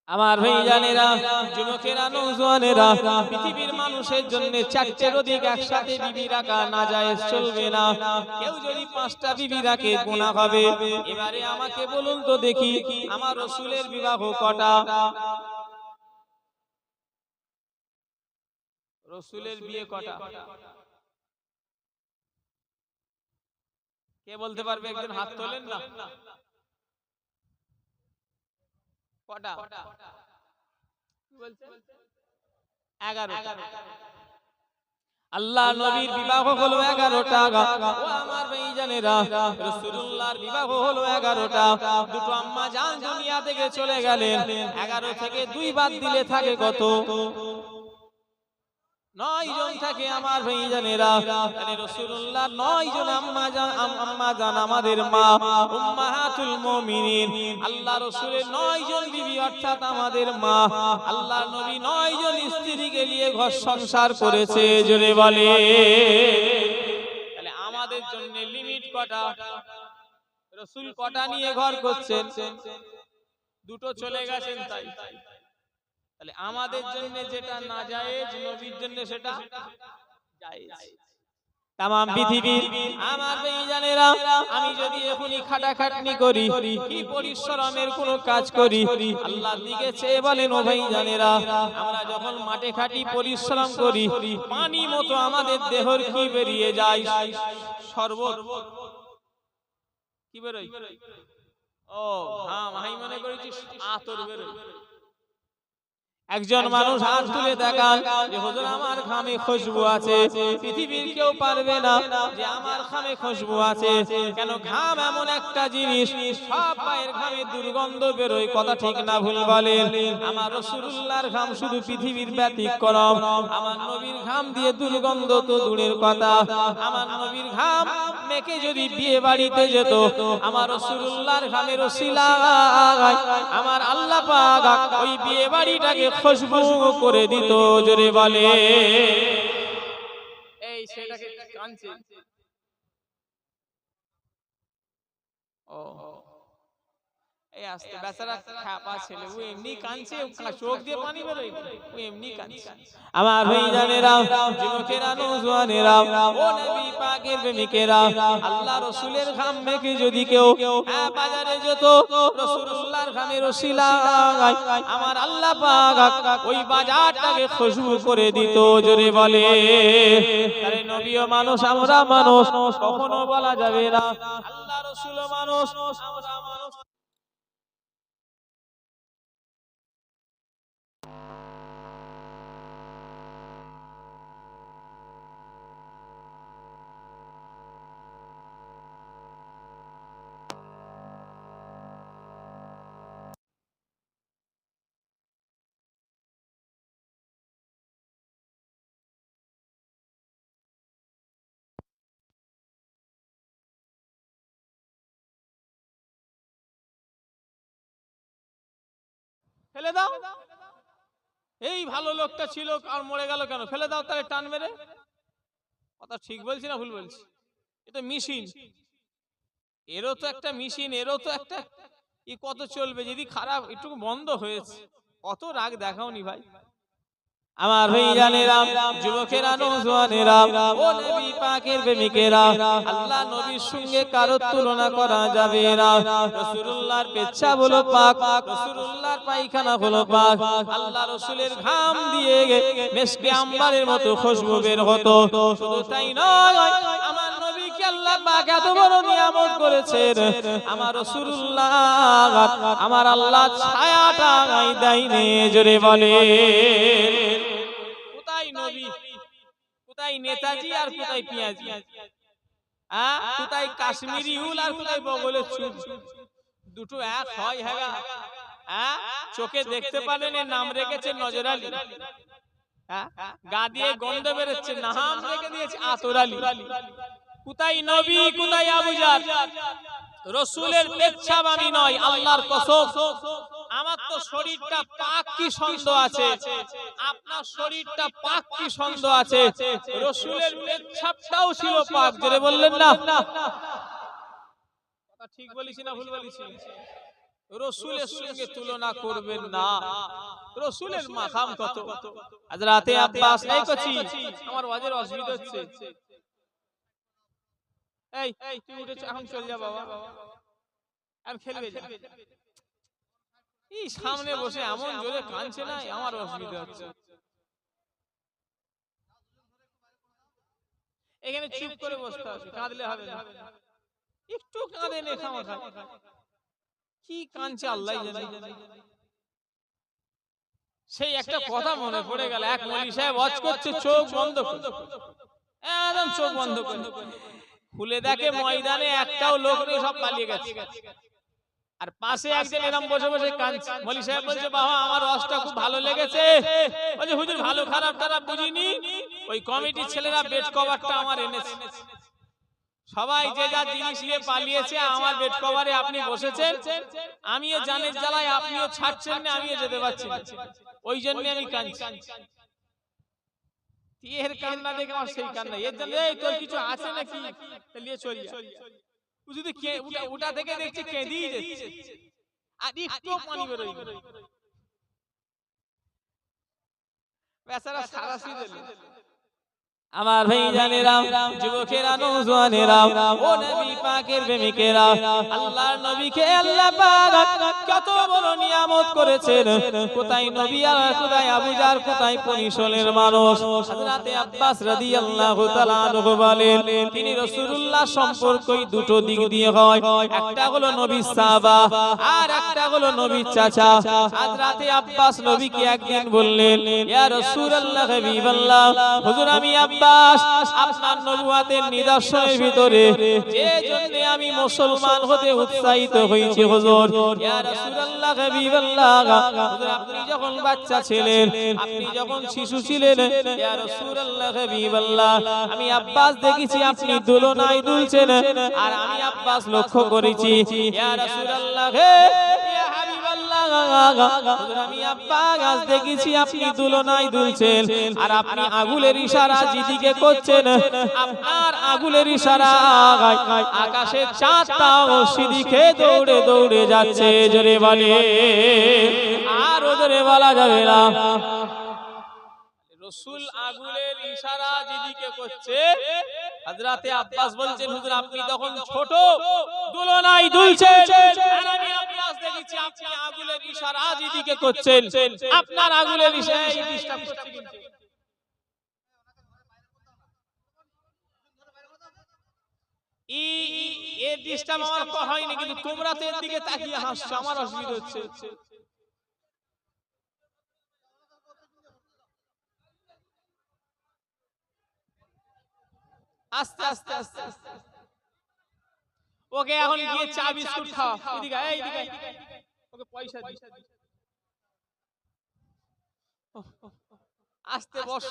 আমার ভাইজানেরা, যুবকেরা, নওজোয়ানেরা, পৃথিবীর মানুষের জন্য 4টের অধিক একসাথে বিবি রাখা নাজায়েজ, চলবে না। কেউ যদি 5টা বিবি রাখে গুনাহ হবে। এবারে আমাকে বলুন তো দেখি আমার রাসূলের বিবাহ কটা? রাসূলের বিয়ে কটা? কে বলতে পারবে? একজন হাত তোলেন না। কটা? কি বলছেন? 11। আল্লাহ নবীর বিবাহ হলো 11টা। ও আমার ভাইজানেরা, রাসূলুল্লাহর বিবাহ হলো 11টা। দুটো আম্মা জান দুনিয়া থেকে চলে গেলেন। 11 থেকে 2 বাদ দিলে থাকে কত? 9 জন থাকে আমার ভাইজানেরা। তাহলে রাসূলুল্লাহ 9 জন আম্মা জান আমাদের মা উম্মাহাতুল মুমিনিন। আল্লাহ রাসূলের 9 জন বিবি অর্থাৎ আমাদের মা। আল্লাহ নবী 9 জন স্ত্রীকে নিয়ে ঘর সংসার করেছে, জোরে বলে। তাহলে আমাদের জন্য লিমিট কটা? রাসূল কটা নিয়ে ঘর করছেন? দুটো চলে গেছেন তাই। তাহলে আমাদের জন্য যেটা নাজায়েজ, নবীর জন্য সেটা জায়েজ। তামাম পৃথিবীর আমার ভাইজানেরা, আমি যদি এখনি খাটাখাটনি করি, কি পরিশ্রমের কোনো কাজ করি, আল্লাহর দিকে চেয়ে বলেন ও ভাইজানেরা, আমরা যখন মাঠে খাটি পরিশ্রম করি, পানি মতো আমাদের দেহর কি বেরিয়ে যায়? শরবত কি বেরোয়? ও হ্যাঁ, আমি মনে করেছি আতর বেরোয়। একজন মানুষ হাত তুলে দেখান যে হুজুর আমার ঘামে খুশবু আছে। পৃথিবীর কেউ পারবে না যে আমার ঘামে খুশবু আছে। কেন? ঘাম এমন একটা জিনিস, সব পায়ের ঘামে দুর্গন্ধ বেরোয়। কথা ঠিক না ভুল বলেন? আমার রাসূলুল্লাহর ঘাম শুধু পৃথিবীর ব্যতিক্রম। আমার নবীর ঘাম দিয়ে দুর্গন্ধ তো দূরের কথা, আমার নবীর ঘাম মেখে যদি বিয়ে বাড়িতে যেত, আমার রাসূলুল্লাহর ঘামের ওসিলায় আমার আল্লাহ পাক ওই বিয়ে বাড়িটাকে খুশবু করে দিত, জোরে বলে। এই সেটাকে কাঁদছে। ও এই আস্তে বেচারা খাপা ছেলে, ও এমনি কাঁদছে, চোখ দিয়ে পানি বেরোয়, ও এমনি কাঁদছে। আমার ভাইজানেরা, যুবকেরা, নওজওয়ানেরা, ও নবী পাকের প্রেমিকেরা, আল্লাহ রাসূলের ঘাম মেখে যদি কেউ বাজারে যেত, রাসূলুল্লাহর ঘামের ওসিলায় আমার আল্লাহ পাক ওই বাজারটাকে খুশবু করে দিত, জোরে বলে। আরে নবীও মানুষ, আমরা মানুষ, কখনো বলা যাবে না আল্লাহ রাসূলও মানুষ, আমরা মানুষ। ফেলে দাও। এই ভালো লোকটা ছিল আর মরে গেল কেন? ফেলে দাও, তাহলে টান মেরে। কথা ঠিক বলছি না ভুল বলছি? এটা মেশিন, এরও তো একটা মেশিন, এরও তো একটা কত চলবে। যদি খারাপ একটু বন্ধ হয়েছে, কত রাগ দেখাওনি ভাই। আমার ভাইজানেরা, যুবকেরা, নওজওয়ানেরা, ও নবী পাকের প্রেমিকেরা, আল্লাহ নবীর সঙ্গে কারো তুলনা করা যাবে না। রাসূলুল্লাহর পেচ্ছাব হলো পাক, রাসূলুল্লাহর পায়খানা হলো পাক। আল্লাহ রাসূলের ঘাম দিয়ে মেশকে আম্বারের মতো খুশবু বের হতো। শুধু তাই নয়, আমার নবীকে আল্লাহ পাক এত বড় নিয়ামত করেছেন, আমার রাসূলুল্লাহ আমার আল্লাহ ছায়াটা দেয়নি, জোরে বলে। নবী কোথায় নেতাজি আর কোথায় পিয়াজি? কোথায় কাশ্মীরি উল আর কোথায় বগলের চুল? দুটো এক হয়? হ্যাঁ, চোখে দেখতে পারেন, নাম রেখেছে নজর আলী। গা দিয়ে গন্ধ বেরোচ্ছে, নাম রেখে দিয়েছে আতর আলী। কোথায় নবী, কোথায় আবু জার? রাসূলের পেচ্ছাব আমি নয়, আল্লাহর কসম। আমার তো শরীরটা পাক কি সন্দেহ আছে, আপনার শরীরটা পাক কি সন্দেহ আছে? রাসূলের পেচ্ছাবটাও ছিল পাক, জোরে বললেন না? কথা ঠিক বলিস না ভুল বলিস? রাসূলের সঙ্গে তুলনা করবেন না। রাসূলের মাকাম কত। হযরত আব্বাস, এই কচি আমার ওয়াজের অসুবিধা হচ্ছে। এই তুই উঠে এখন চল যা বাবা, আমি খেলবে যা। এই সামনে বসে এমন জোরে কাঁদছে না, আমার অসুবিধা হচ্ছে। এখানে চুপ করে বসতে হবে, কাঁদলে হবে না। একটু কাঁদে নে খামাখা। কি কাঁদছে আল্লাহই জানে। সেই একটা কথা মনে পড়ে গেল, এক মৌলভী সাহেব ওয়াজ করছে, চোখ বন্ধ করে একদম চোখ বন্ধ করে খুলে দেখে ময়দানে একটাও লোক নেই, সব পালিয়ে গেছে। আর পাশে একজন এরকম বসে বসে কাঁদছে। মৌলী সাহেব বলছে, বাবা আমার রসটা খুব ভালো লেগেছে। বলছে, হুজুর ভালো খারাপ খারাপ বুঝিনি, ওই কমিটির ছেলেরা বেড কভারটা আমার এনেছে। সবাই যে যার জিনিস নিয়ে পালিয়েছে, আমার বেড কভারে আপনি বসেছেন, আমিও জানের জ্বালায় আপনিও ছাড়ছেন না, আমিও যেতে পারছি না, ওই জন্য আমি কাঁদছি। এর কান্না দেখে আমার সেই কান্না, এর জন্য এই তোর কিছু আছে নাকি, নিয়ে চল যা। শুধু ওটা থেকে দেখছি কেঁদেই যাচ্ছে, আর একটু পানি বেরোয় না। বেচারা সারাসি দিল। আমার ভাই জানেরা, যুবকেরা, নওজোয়ানেরা, ও নবী পাকের প্রেমিকেরা, আল্লাহর নবীকে আল্লাহ পাক কত বড় নিয়ামত করেছেন। কোথায় নবী আর কোথায় আবু জার, কোথায় পরিশলের মানুষ। হযরতে আব্বাস রাদিয়াল্লাহু তাআলা আনহু বলেন, তিনি রাসূলুল্লাহ সম্পর্কই দুটো দিক দিয়ে হয়, একটা হলো নবীর সাহাবা আর একটা হলো নবীর চাচা। হযরতে আব্বাস নবীকে একদিন বললেন, ইয়া রাসূলুল্লাহ হাবিবাল্লাহ, হুজুর আমি আপনার নবুয়াতের নিদর্শনের ভিতরে যে জন্য আমি মুসলমান হতে উৎসাহিত হয়েছি হুজুর, ইয়া রাসূলুল্লাহ হাবিবাল্লাহ, হুজুর আপনি যখন বাচ্চা ছিলেন, আপনি যখন শিশু ছিলেন, ইয়া রাসূলুল্লাহ হাবিবাল্লাহ, আমি আব্বাস দেখেছি আপনি দোলনায় দুলছেন, আর আমি আব্বাস লক্ষ্য করেছি, ইয়া রাসূলুল্লাহ ইয়া হাবিবাল্লাহ, হুজুর আমি আব্বাস দেখেছি আপনি দোলনায় দুলছেন, আর আপনি আগুলের ইশারা যেদিকে করছেন, আপনার আগুলের ইশারায় আকাশের চাঁদটাও সেদিকে দৌড়ে দৌড়ে যাচ্ছে। জোরে বলে, আর জোরে বলা যাবে না। রাসূল আগুলের ইশারা যেদিকে করছে, হযরতে আব্বাস বলছেন, হুজুর আপনি তখন ছোট, দোলনায় দুলছেন, আর আমি আব্বাস দেখেছি আপনি আগুলের ইশারা যেদিকে করছেন, আপনার আগুলের ইশারা এই ডিস্টার্ব করছে। কিন্তু এই ডিস্টার্ব আমার হয়নি, কিন্তু তোমরা তো এর দিকে তাকিয়ে হাসছো, আমার অসুবিধা হচ্ছে। আস্তে আস্তে আস্তে আস্তে ওকে এখন গিয়ে চা বিস্কুট খাওয়া, এদিকে এইদিকে ওকে পয়সা দি, আস্তে বস,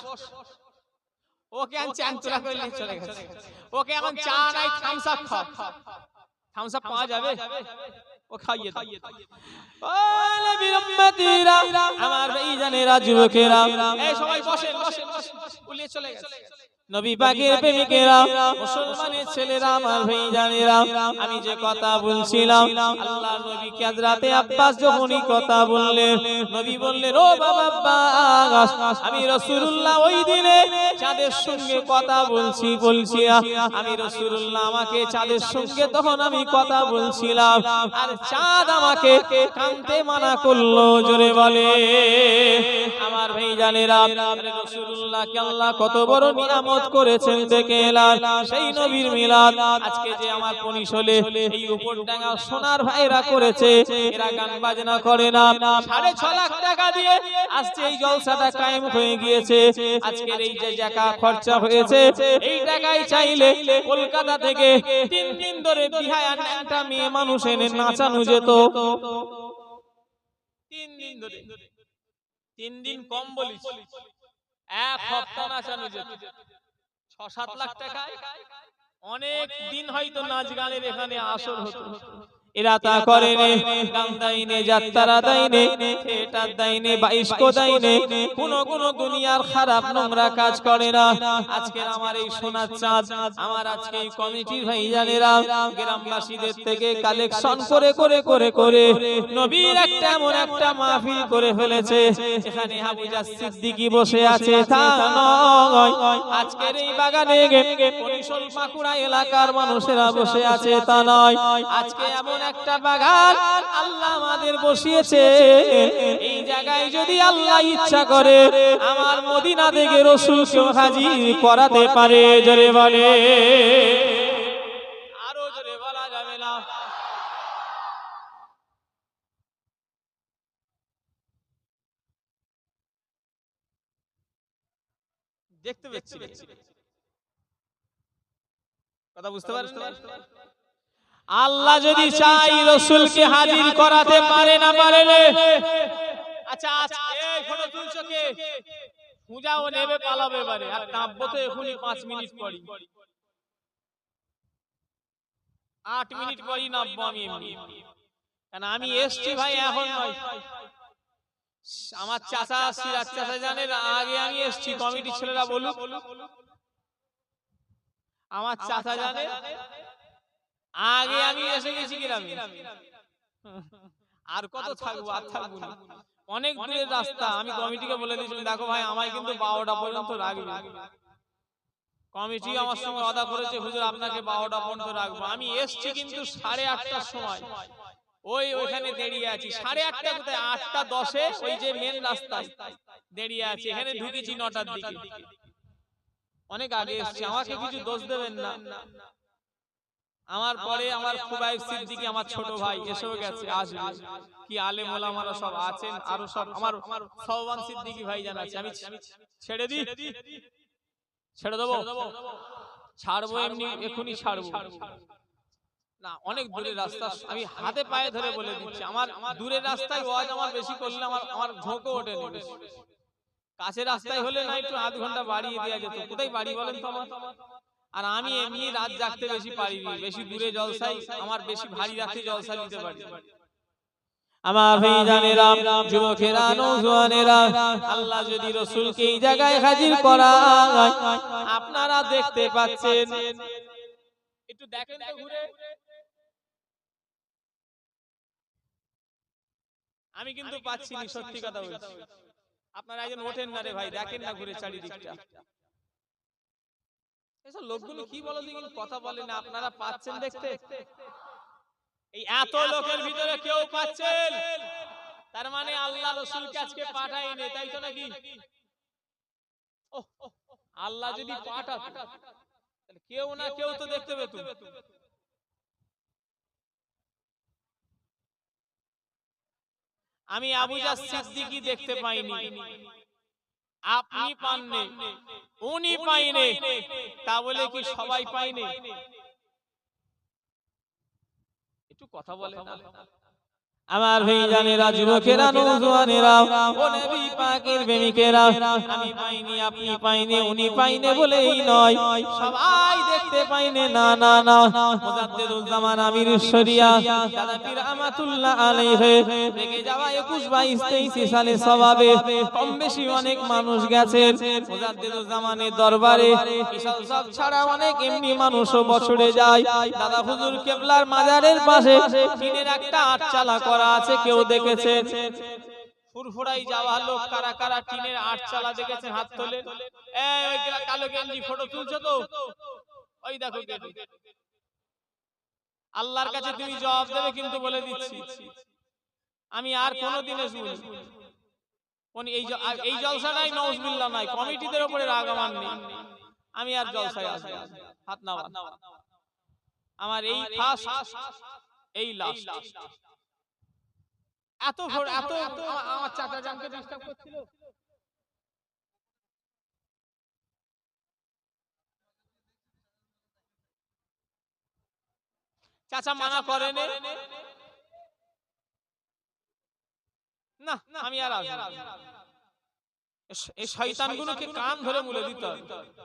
ওকে এখন চ্যাংচুরা করে নিয়ে চলে গেছে। ওকে এখন চা নাই, থামস আপ খাও, থামস আপ পাওয়া যাবে, ও খাইয়ে দাও। ও নবী উম্মতিরা, আমার ভাইজানেরা, যুবকেরা, এই সবাই বসেন বসেন বসেন, উলিয়ে চলে গেছে। নবী পাকের প্রেমিকেরা, মুসলমানের ছেলেরা, আমার ভাইজানেরা, আমি যে কথা বলছিলাম, আল্লাহর নবী হযরতে আব্বাস যখনই কথা বললেন, নবী বললেন, ও বাবা আব্বাস, আমি রাসূলুল্লাহ ওই দিনে চাঁদের সঙ্গে কথা বলছি, আমি রাসূলুল্লাহ আমাকে চাঁদের সঙ্গে তখন আমি কথা বলছিলাম, আর চাঁদ আমাকে কানতে মানা করলো। জোরে বলে, আমার ভাইজানেরা, রাসূলুল্লাহকে আল্লাহ কত বড় নিয়ামত করেছেন দেখে এলাম। সেই নবীর মিলাদ আজকে যে আমার পরিশলে এই উপরডাঙ্গা সোনার ভাইরা করেছে, এরা গান বাজনা করে না, 6.5 লাখ টাকা দিয়ে আজকে এই জলসাটা কায়েম হয়ে গিয়েছে। আজকের এই যে টাকা খরচা হয়েছে, এই টাকাই চাইলে কলকাতা থেকে 3 দিন ধরে বিহায়া একটা মেয়ে মানুষ এনে নাচানো যেত। 3 দিন ধরে, 3 দিন কম বলিস, 1 সপ্তাহ নাচানো যেত। 6-7 লাখ টাকায় অনেক দিন হয়তো নাচ গানের এখানে আসর হতো। এরা তা করে নে, গান দাইনে, যাত্রা দাইনে, থিয়েটার দাইনে, বাইস্কো দাইনে, কোন দুনিয়ার খারাপ নোংরা কাজ করে না। আজকের আমার এই সোনার চাঁদ, আমার আজকে এই কমিটির ভাইজানেরা গ্রামবাসীদের থেকে কালেকশন করে করে করে করে নবীর একটা এমন একটা মাহফিল করে ফেলেছে, এখানে হাফিজ সিদ্দিকী বসে আছে তা নয়, আজকের এই বাগানে পরিশোল বাঁকুড়া এলাকার মানুষেরা বসে আছে তা নয়, আজকে এমন একটা বাগান আল্লাহ আমাদের বসিয়েছে। এই জায়গায় যদি আল্লাহ ইচ্ছা করে আমার মদিনা থেকে রাসূলকে হাজির করাতে পারে। জোরে বলে, আরো জোরে বলা যাবে না। দেখতে পাচ্ছি কথা বুঝতে পারছেন? আল্লাহ যদি চাই রাসূলকে হাজির করাতে পারে না পারে না। আচ্ছা এই ফটো তুলছো কে? পূজাও নেবে পালাবে এবারে, আর নামবো তো এখনই 5 মিনিট পরই, 8 মিনিট পরই নামবো আমি এমনি। কারণ আমি এসছি ভাই এখন নয়, আমার চাচা সিরাজ চাচা জানেন আগে আমি এসছি, কমিটি ছেলেরা বলুক, আমার চাচা জানে আগে আমি এসে গেছি গ্রামে। আর কত থাকবো, আর থাকবো না, অনেক দূরের রাস্তা। আমি কমিটিকে বলে দিয়েছিলাম দেখো ভাই আমায় কিন্তু 12টা পর্যন্ত রাখবে। কমিটি আমার সঙ্গে ওয়াদা করেছে হুজুর আপনাকে 12টা পর্যন্ত রাখবো। আমি এসছি কিন্তু 8:30টার সময়, ওইখানে দাঁড়িয়ে আছি। 8:30টা কোথায়, 8:10-এ ওই যে মেন রাস্তায় দাঁড়িয়ে আছি। এখানে ঢুকেছি 9টার দিকে, অনেক আগে এসছি, আমাকে কিছু দোষ দেবেন না। আমার পরে আমার খুবাইব সিদ্দিকী আমার ছোট ভাই এসেও গেছে, আসবে, কি আলেম ওলামারা সব আছেন, আরো সব আমার সওবান সিদ্দিকী ভাই জান আছে। আমি ছেড়ে দিই, ছেড়ে দেবো, ছাড়বো এমনি এখনই ছাড়বো না, অনেক দূরের রাস্তা। আমি হাতে পায়ে ধরে বলে দিচ্ছি, আমার দূরের রাস্তায় ওয়াজ আমার বেশি করলে আমার ঝোঁকও ওঠে না। কাছে রাস্তায় হলে না একটু আধ ঘন্টা বাড়িয়ে দেওয়া যেত। কোথায় বাড়ি বলেন তো আমার? আর আমি এমনি রাত জাগতে বেশি পারিনি, বেশি দূরে জলসাই আমার বেশি ভারী রাতে জলসা নিতে পারি। আমার ভাইজানেরা, যুবকেরা, নওজোয়ানেরা, আল্লাহ যদি রাসূলকে এই জায়গায় হাজির করায়, আপনারা দেখতে পাচ্ছেন, একটু দেখেন তো ঘুরে। আমি কিন্তু পাচ্ছি না, সত্যি কথা বলছি। আপনারা একজন ওঠেন না রে ভাই, দেখেন না ঘুরে চারিদিকটা। এসব লোকগুলো কি বলো দেখি, কথা বলে না। আপনারা পাচ্ছেন দেখতে? এই এত লোকের ভিতরে কেউ পাচ্ছেন, তার মানে আল্লাহ রাসূলকে আজকে পাঠায়নি, তাই তো নাকি? আল্লাহ যদি পাঠাতো তাহলে কেউ না কেউ তো দেখতে পেত। আমি আবু জাহ সিদ্দিকী দেখতে পাইনি, আপনি পাননি, উনি পাইনি, তা বলে কি সবাই পাইনি? একটু কথা বলে না। আমার ভাইজানেরা, যুবকেরা, নওজোয়ানেরা, ও নবী পাকের প্রেমিকেরা, আমি পাইনি, আপনি পাইনি, উনি পাইনি বলেই নয়, সবাই দেখতে পাইনি। না না না, মুজাদ্দিদুল জামান আমির শরিয়া দাদা পীর রহমাতুল্লাহ আলাইহি রেখে যাওয়া 21, 22, 23 সালে সওয়াবে কম বেশি অনেক মানুষ গেছেন মুজাদ্দিদুল জামানের দরবারে। বিশাল সব ছাড়া অনেক এমনি মানুষও বছরে যায়। দাদা হুজুর কেবলার মাজারের পাশে টিনের একটা আটচালা করা আছে, কেউ দেখেছেন? ফুরফুরাই যাওয়া লোক কারা কারা টিনের আটচালা দেখেছেন? হাত তোলে। এই কালো গেঞ্জি ফটো তুলছো তো? ওই দেখো, আল্লাহর কাছে তুমি জবাব দেবে কিন্তু, বলে দিচ্ছি আমি আর কোনোদিনও শুনি এই জলসাটাই নাউজুবিল্লাহ নাই, কমিটিদের উপরে রাগ আমার নেই, আমি আর জলসায় আসবো। হাত নাওয়া, আমার এই ফার্স্ট, এই লাস্ট। এত আমার চাচা জানকে ডিস্টার্ব করছিল। চাচা মানা করেন না, আমি আর আসবো। এই শয়তানগুলোকে কান ধরে মুলে দিতে হবে,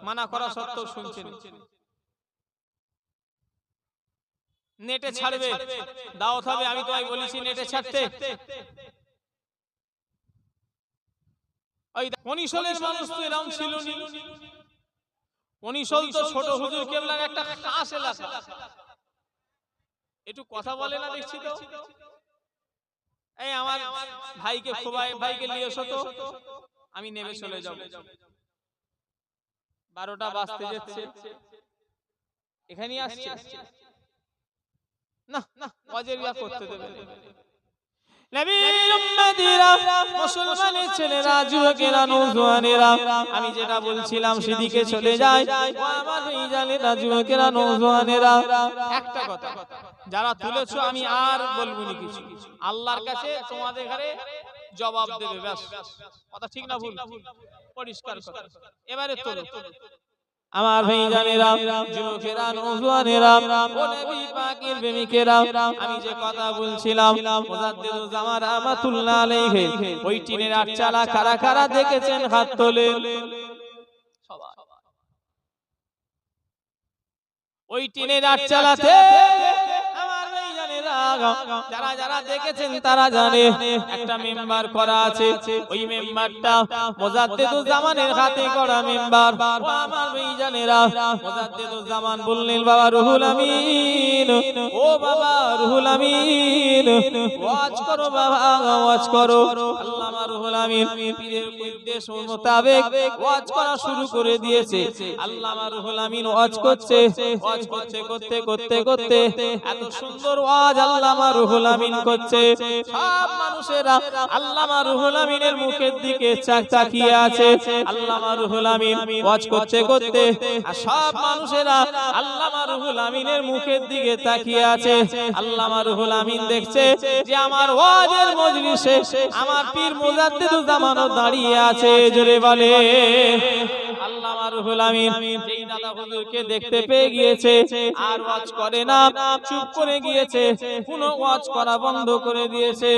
মানা করা সত্ত্বেও শুনছেন। নেটে ছাড়বে, দাওয়াত হবে, আমি তোমায় বলেছি নেটে ছাড়তে। ওই 19 মানুষ তো এরকম ছিল না। 19 তো ছোট হুজুর কেবলার একটা খাস এলাকা, একটু কথা বলে না দেখছি তো। এই আমার ভাইকে, খুবাই ভাইকে নিয়ে এসো তো, আমি নেমে চলে যাব। 12টা বাজতে যাচ্ছে, এখানেই আসছে না, ওয়াজের ইয়া করতে দেবে। নবীর উম্মতিরা, মুসলমানের ছেলেরা, যুবকেরা, নওজোয়ানেরা, আমি যেটা বলছিলাম সেদিকে চলে যায়। ও আমার ভাইজানেরা, যুবকেরা, নওজোয়ানেরা, একটা কথা যারা তুলেছো আমি আর বলবো না কিছু, আল্লাহর কাছে তোমাদের ঘরে জবাব দেবে, ব্যাস। কথা ঠিক না ভুল? পরিষ্কার কথা। এবারে তোলো, আমার ভাইজানেরা, যুবকেরা, নওজোয়ানেরা, ও নবী পাকের প্রেমিকেরা, আমি যে কথা বলছিলাম মুজাদ্দিদুজ্জামান রাহমাতুল্লাহ আলাইহি, ওই টিনের আটচালা কারা কারা দেখেছেন হাত তোলেন। সবাই ওই টিনের আটচালাতে আমার ভাইজানেরা, যারা যারা দেখেছেন তারা জানে একটা মেম্বার করা আছে। ওই মেম্বারটা মুজাদ্দিদুজ্জামানের হাতে করা মেম্বার। আমার ভাইজানেরা, মুজাদ্দিদুজ্জামান বললেন, বাবা রুহুল আমিন, ও বাবা রুহুল আমিন, ওয়াজ করো বাবা, ওয়াজ করো। আল্লামা রুহুল আমিন পীরের নির্দেশ মোতাবেক ওয়াজ করা শুরু করে দিয়েছে। আল্লামা রুহুল আমিন ওয়াজ করছে, ওয়াজ করতে করতে করতে করতে এত সুন্দর ওয়াজ আল্লামা রুহুল আমিন করছে, সব মানুষেরা আল্লামা রুহুল আমিনের মুখের দিকে তাকিয়ে আছে। আল্লামা রুহুল আমিন ওয়াজ করতে করতে আর সব মানুষেরা আল্লামা রুহুল আমিনের মুখের দিকে তাকিয়ে আছে। আল্লামা রুহুল আমিন দেখছে যে আমার ওয়াজের মজলিসে আমার পীর মুজাদ্দিদুজ্জামানও দাঁড়িয়ে আছে। জোরে বলে আল্লামা রুহুল আমিন যেই দাদা হুজুরকে দেখতে পেয়ে গিয়েছে, আর ওয়াজ করে না, চুপ করে গিয়েছে, কোনো ওয়াজ করা বন্ধ করে দিয়েছে।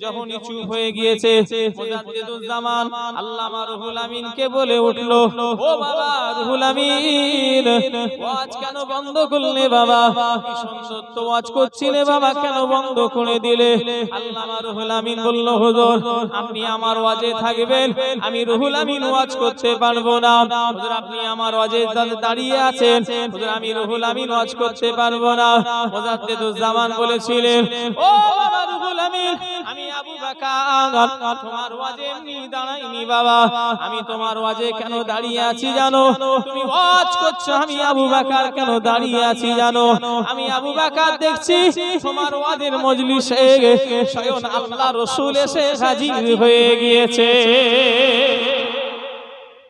যখনই চুপ হয়ে গিয়েছে, মুজাদ্দিদুজ্জামান আল্লামা রুহুল আমিনকে বলে উঠলো, ও বাবা রুহুল আমিন, ওয়াজ কেন বন্ধ করলে বাবা? কি সুন্দর তো ওয়াজ করছিলে বাবা, কেন বন্ধ করে দিলে? আল্লামা রুহুল আমিন বলল, হুজুর আপনি আমার ওয়াজে থাকবেন, আমি রুহুল আমিন ওয়াজ করতে পারবো না। হুজুর আপনি আমার ওয়াজে দাঁড়িয়ে আছেন, হুজুর আমি রুহুল আমিন ওয়াজ করতে পারবো না। মুজাদ্দিদুজ্জামান বলেছিলেন, ও বাবা রুহুল আমিন, আমি আবু বকর তোমার ওয়াজে এমনি দাঁড়াইনি বাবা, আমি তোমার ওয়াজে কেন দাঁড়িয়ে আছি জানো? তুমি ওয়াজ করছো, আমি আবু বকর কেন দাঁড়িয়ে আছি জানো? আমি আবু বকর দেখছি তোমার ওয়াজের মজলিসে স্বয়ং আল্লাহ রাসূল এসে হাজির হয়ে গিয়েছে।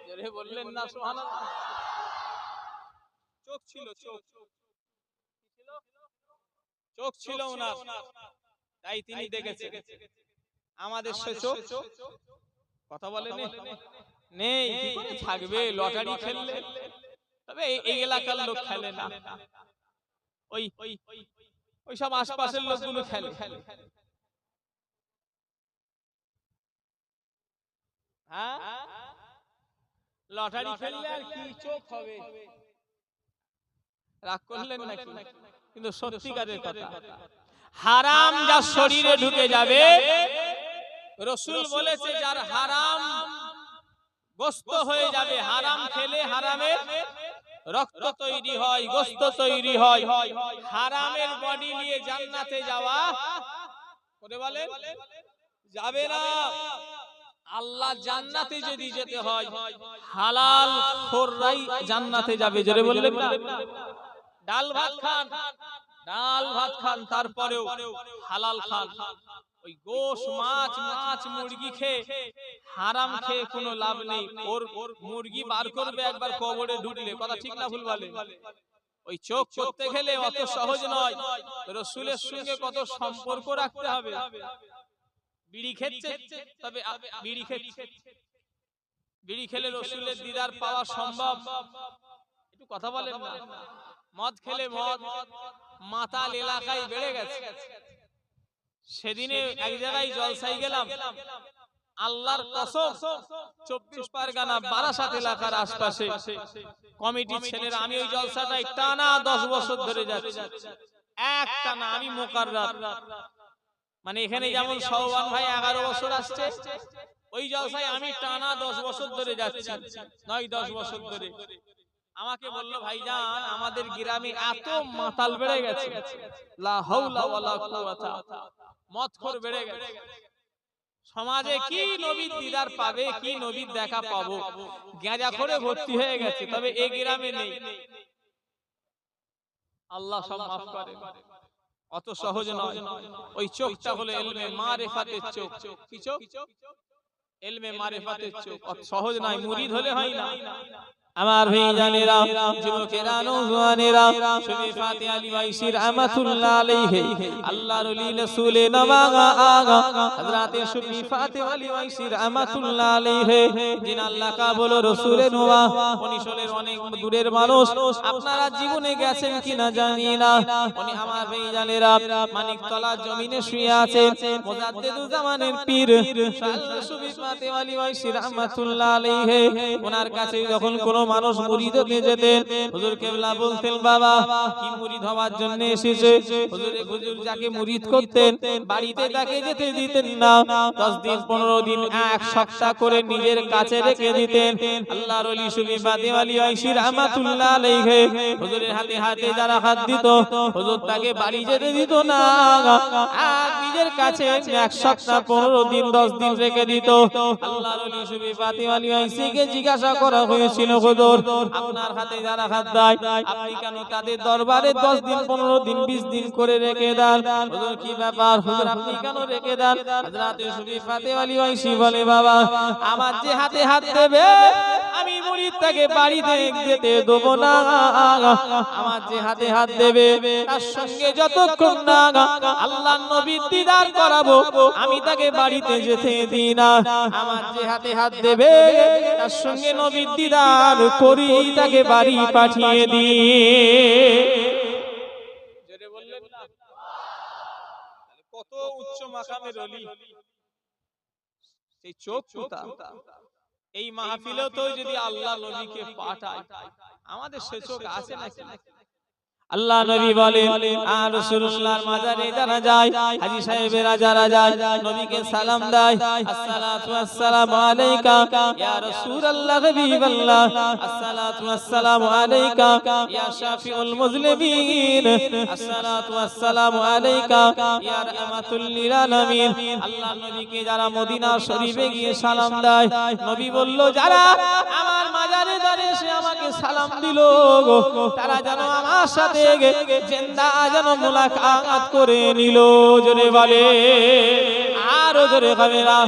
জোরে বললেন না সুবহানাল্লাহ? চোখ ছিল, চোখ ছিল ওনার, তাই তিনি দেখেছেন। আমাদের সে চোখ কথা বলে নেই, কি করে থাকবে? লটারি খেললে, তবে এই এলাকার লোক খেলে না, ওই সব আশপাশের লোকগুলো খেলে। হ্যাঁ, লটারি খেললে আর কি চোখ হবে? রাগ করলেন নাকি? কিন্তু সত্যিকারের কথা, হারাম যার শরীরে ঢুকে যাবে, রাসূল বলেছে যার হারাম গোশত হয়ে যাবে, হারাম খেলে হারামের রক্ত তৈরি হয়, গোশত তৈরি হয়। হারামের বডি নিয়ে জান্নাতে যাওয়া করে বলেন যাবে না। আল্লাহ জান্নাতে যদি যেতে হয়, হালাল খোররাই জান্নাতে যাবে। জোরে বললেন না? ডাল ভাত খান, তারপরেও হালাল খান। ওই গোশ, মাছ মুরগি খেয়ে হারাম খেয়ে কোনো লাভ নেই। ওর মুরগি বার করবে একবার কবরে ঢুকলে, কথা ঠিক না ভুল বলে? ওই চোখ করতে গেলে অত সহজ নয়। রাসূলের সঙ্গে কত সম্পর্ক রাখতে হবে। বিড়ি খেচ্ছে, তবে বিড়ি খেলে রাসূলের দিদার পাওয়া সম্ভব? একটু কথা বলেন না। মদ খেলে মাতাল এলাকায় বেড়ে গেছে। সেদিনে এক জায়গায় জলসায় গেলাম, আল্লাহর কসম 24 পরগনা বারাসাত এলাকার আশপাশে কমিটির ছেলেরা, আমি ওই জলসাটায় টানা 10 বছর ধরে যাচ্ছি, এক টানা আমি মুকাররার। মানে এখানে যেমন শাওবান ভাই 11 বছর আসছে, ওই জলসায় আমি টানা 10 বছর ধরে যাচ্ছি, 9-10 বছর ধরে। আমাকে বলল, ভাইজান আমাদের গ্রামে এত মাতাল বেড়ে গেছে, লা হাওলা ওয়ালা কুওয়াতা, মদখোর বেড়ে গেছে। সমাজে কি নবীর দিদার পাবে, কি নবীর দেখা পাবো? গাঁজাখোরে ভর্তি হয়ে গেছে, তবে এই গ্রামে নেই। আল্লাহ সব মাফ করে, অত সহজ নয়। ওই চোখটা হলো ইলমে মারিফাতের চোখ। কি চোখ? ইলমে মারিফাতের চোখ। অত সহজ নয়, মুরিদ হলে হয় না। আমার ভাইজানেরা, যুবকেরা, নওজওয়ানেরা, শুনে ফাতিহা লিওয়াইসি রাহমাতুল্লাহ আলাইহি আল্লাহর ওলি রাসূলে নওয়াগা আগা হযরতে শুনি ফাতিহা লিওয়াইসি রাহমাতুল্লাহ আলাইহি যিনি আল্লাহ কা বলো রাসূলে নওয়া উনি শোলের অনেক দূরের মানুষ। আপনারা জীবনে গেছেন কিনা জানি না। উনি আমার ভাইজানেরা মানিকতলা জমিনে শুয়ে আছেন। মুজাদ্দিদুজ জামানের পীর শুনি ফাতিহা লিওয়াইসি রাহমাতুল্লাহ আলাইহি ওনার কাছে যখন কোন মানুষ মুরিদ হতে যেতেন, হুজুর কেবলা বলতেন, বাবা কি মুরিদ হওয়ার জন্য এসেছে? হুজুর যাকে মুরিদ করতেন বাড়িতে তাকে যেতে দিতেন না। 10 দিন 15 দিন 1 সপ্তাহ করে নিজের কাছে রেখে দিতেন। আল্লাহর ওলি শুনি ফাতিহা লিওয়াইসি রাহমাতুল্লাহ আলাইহি হুজুরের হাতে হাতে যারা হাত দিত, হুজুর তাকে বাড়ি যেতে দিত না, আর নিজের কাছে 1 সপ্তাহ 15 দিন 10 দিন রেখে দিত। আল্লাহর ওলি শুনি ফাতিহা লিওয়াইসি কে জিজ্ঞাসা করা হয়েছিল, হুজুর আপনার হাতে যারা হাত দেয় আপনি কেন তাদের দরবারে 10 দিন 15 দিন 20 দিন করে রেখে দেন? হুজুর কি ব্যাপার হুজুর আপনি কেন রেখে দেন? হযরতে শুনি ফাতিহা লিওয়াইসি বলে, বাবা আমার যে হাতে হাত দেবে আমি মুরিদ তাকে বাড়িতে যেতে দেব না। আমার যে হাতে হাত দেবে তার সঙ্গে যতক্ষণ না আল্লাহর নবীর দিদার করাবো আমি তাকে বাড়িতে যেতে দিই না। আমার যে হাতে হাত দেবে তার সঙ্গে নবীর দিদার করি তাকে বাড়ি পাঠিয়ে দিই। জোরে বললেন না? কত উচ্চ মাকামের ওলি, সেই চোখ পুতা। এই মাহফিলেও তো যদি আল্লাহ নবীকে পাঠায় আমাদের সে চোখ আছে নাকি? আল্লাহ নবী বলেন, আর রাসূলুল্লাহর মাজারে যারা যায়, হাজী সাহেবেরা যারা যায়, নবীকে সালাম দেয়, আসসালাতু ওয়াসসালামু আলাইকা ইয়া রাসূলুল্লাহ হাবিবাল্লাহ, আসসালাতু ওয়াসসালামু আলাইকা ইয়া শাফিউল মুজলিমিন, আসসালাতু ওয়াসসালামু আলাইকা ইয়া রাহমাতুল লিল আলামিন। আল্লাহ নবীকে যারা মদিনা শরীফে গিয়ে সালাম দেয়, নবী বলল, যারা আমার মাজারে দাঁড়িয়ে এসে আমাকে সালাম দিল তারা যেন আমার সাথে জিন্দা যেন মুলাকাত করে নিল। জোরে বলে আরো জোরে কামেরা।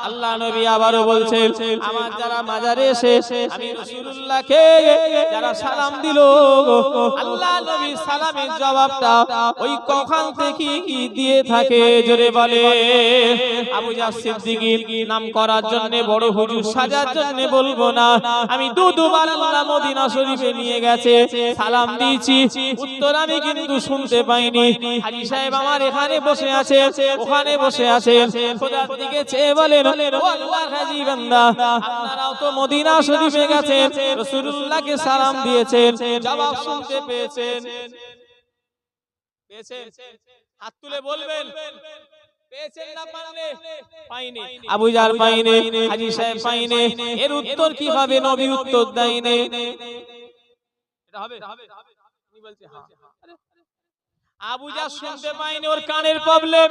আল্লাহ নবী আবারো বলছেন, আমার যারা মাজারে এসে আমি রাসূলুল্লাহকে যারা সালাম দিল, আল্লাহ নবী সালামের জবাবটা ওই কখন থেকে দিয়ে থাকে। জোরে বলে আবু জাহ সিদ্দিকী নাম করার জন্য, বড় হুজুর সাজার জন্য বলবো না, আমি দুবার আল্লাহ মদিনা শরীফে নিয়ে গেছে, সালাম দিয়েছি, উত্তর আমি কিন্তু শুনতে পাইনি। হাজী সাহেব আমার এখানে বসে আছে, ওখানে বসে আছে, খোদার দিকে চেয়ে বলেন, ও আল্লাহর হাজী বান্দা, আপনারাও তো মদিনা শরীফে গেছেন, রাসূলুল্লাহকে সালাম দিয়েছেন, জবাব শুনতে পেয়েছেন? পেয়েছেন? হাত তুলে বলবেন পেয়েছেন না পারলে? পাইনি। আবু জাহল পাইনি, হাজী সাহেব পাইনি, এর উত্তর কি হবে? নবী উত্তর দেয়নি। এটা হবে? উনি বলছে হ্যাঁ। আবু জাহল শুনতে পায়নি, ওর কানের প্রবলেম,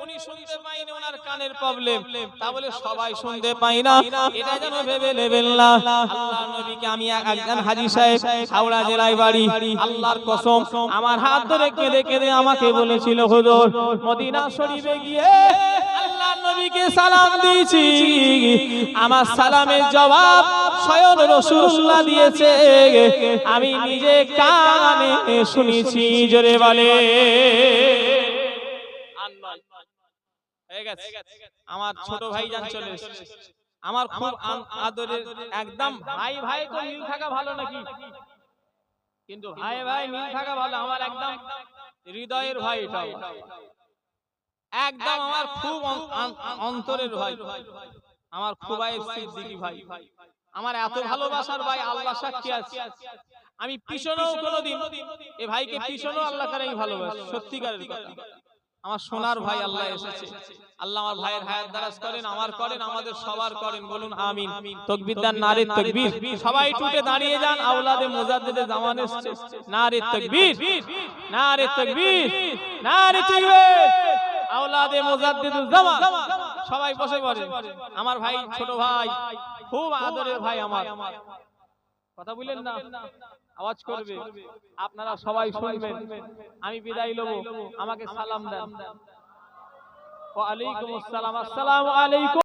উনি শুনতে পায়নি, ওনার কানের প্রবলেম। তা বলে সবাই শুনতে পায় না এটা যেন ভেবে নেবেন না। আল্লাহর নবীকে আমি একজন হাজী সাহেব, হাওড়া জেলায় বাড়ি, আল্লাহর কসম আমার হাত ধরে কেঁদে কেঁদে আমাকে বলেছিল, হুজুর মদিনা শরীফে গিয়ে আল্লাহর নবীকে সালাম দিয়েছি, আমার সালামের জবাব স্বয়ং রাসূলুল্লাহ দিয়েছে, আমি নিজে কানে শুনেছি। জোরে বলে আমার ছোট ভাইজান চলে এসেছে, আমার খুব আদরের, একদম ভাই ভাই তো মিল থাকা ভালো নাকি? কিন্তু ভাই ভাই মিল থাকা ভালো, আমার একদম হৃদয়ের ভাই, এটা একদম আমার খুব অন্তরের ভাই, আমার খুবাইব সিদ্দিকী ভাই, আমার এত ভালোবাসার ভাই, আল্লাহ সাক্ষী আছে। আমি পিছনেও কোনোদিন এই ভাইকে পিছনেও আল্লাহ করে আমি ভালোবাসি, সত্যিকারের কথা। আমার সোনার ভাই আল্লাহ এসেছে, আল্লাহ আমার ভাইয়ের হায়াত দারাজ করেন, আমার করেন, আমাদের সবার করেন, বলুন আমিন। তাকবীর দেন, নারে তাকবীর। সবাই টুটে দাঁড়িয়ে যান, আওলাদে মুজাদ্দিদে জামান এসেছে, নারে তাকবীর, নারে তাকবীর, নারে তাকবীর, আওলাদে মুজাদ্দিদুল জামান। সবাই বসে পড়েন। আমার ভাই, ছোট ভাই, খুব আদরের ভাই আমার, কথা বলেন না, আওয়াজ করবে, আপনারা সবাই শুনবেন। আমি বিদায় লব, আমাকে সালাম দেন। ওয়া আলাইকুম আসসালাম। আসসালামু আলাইকুম।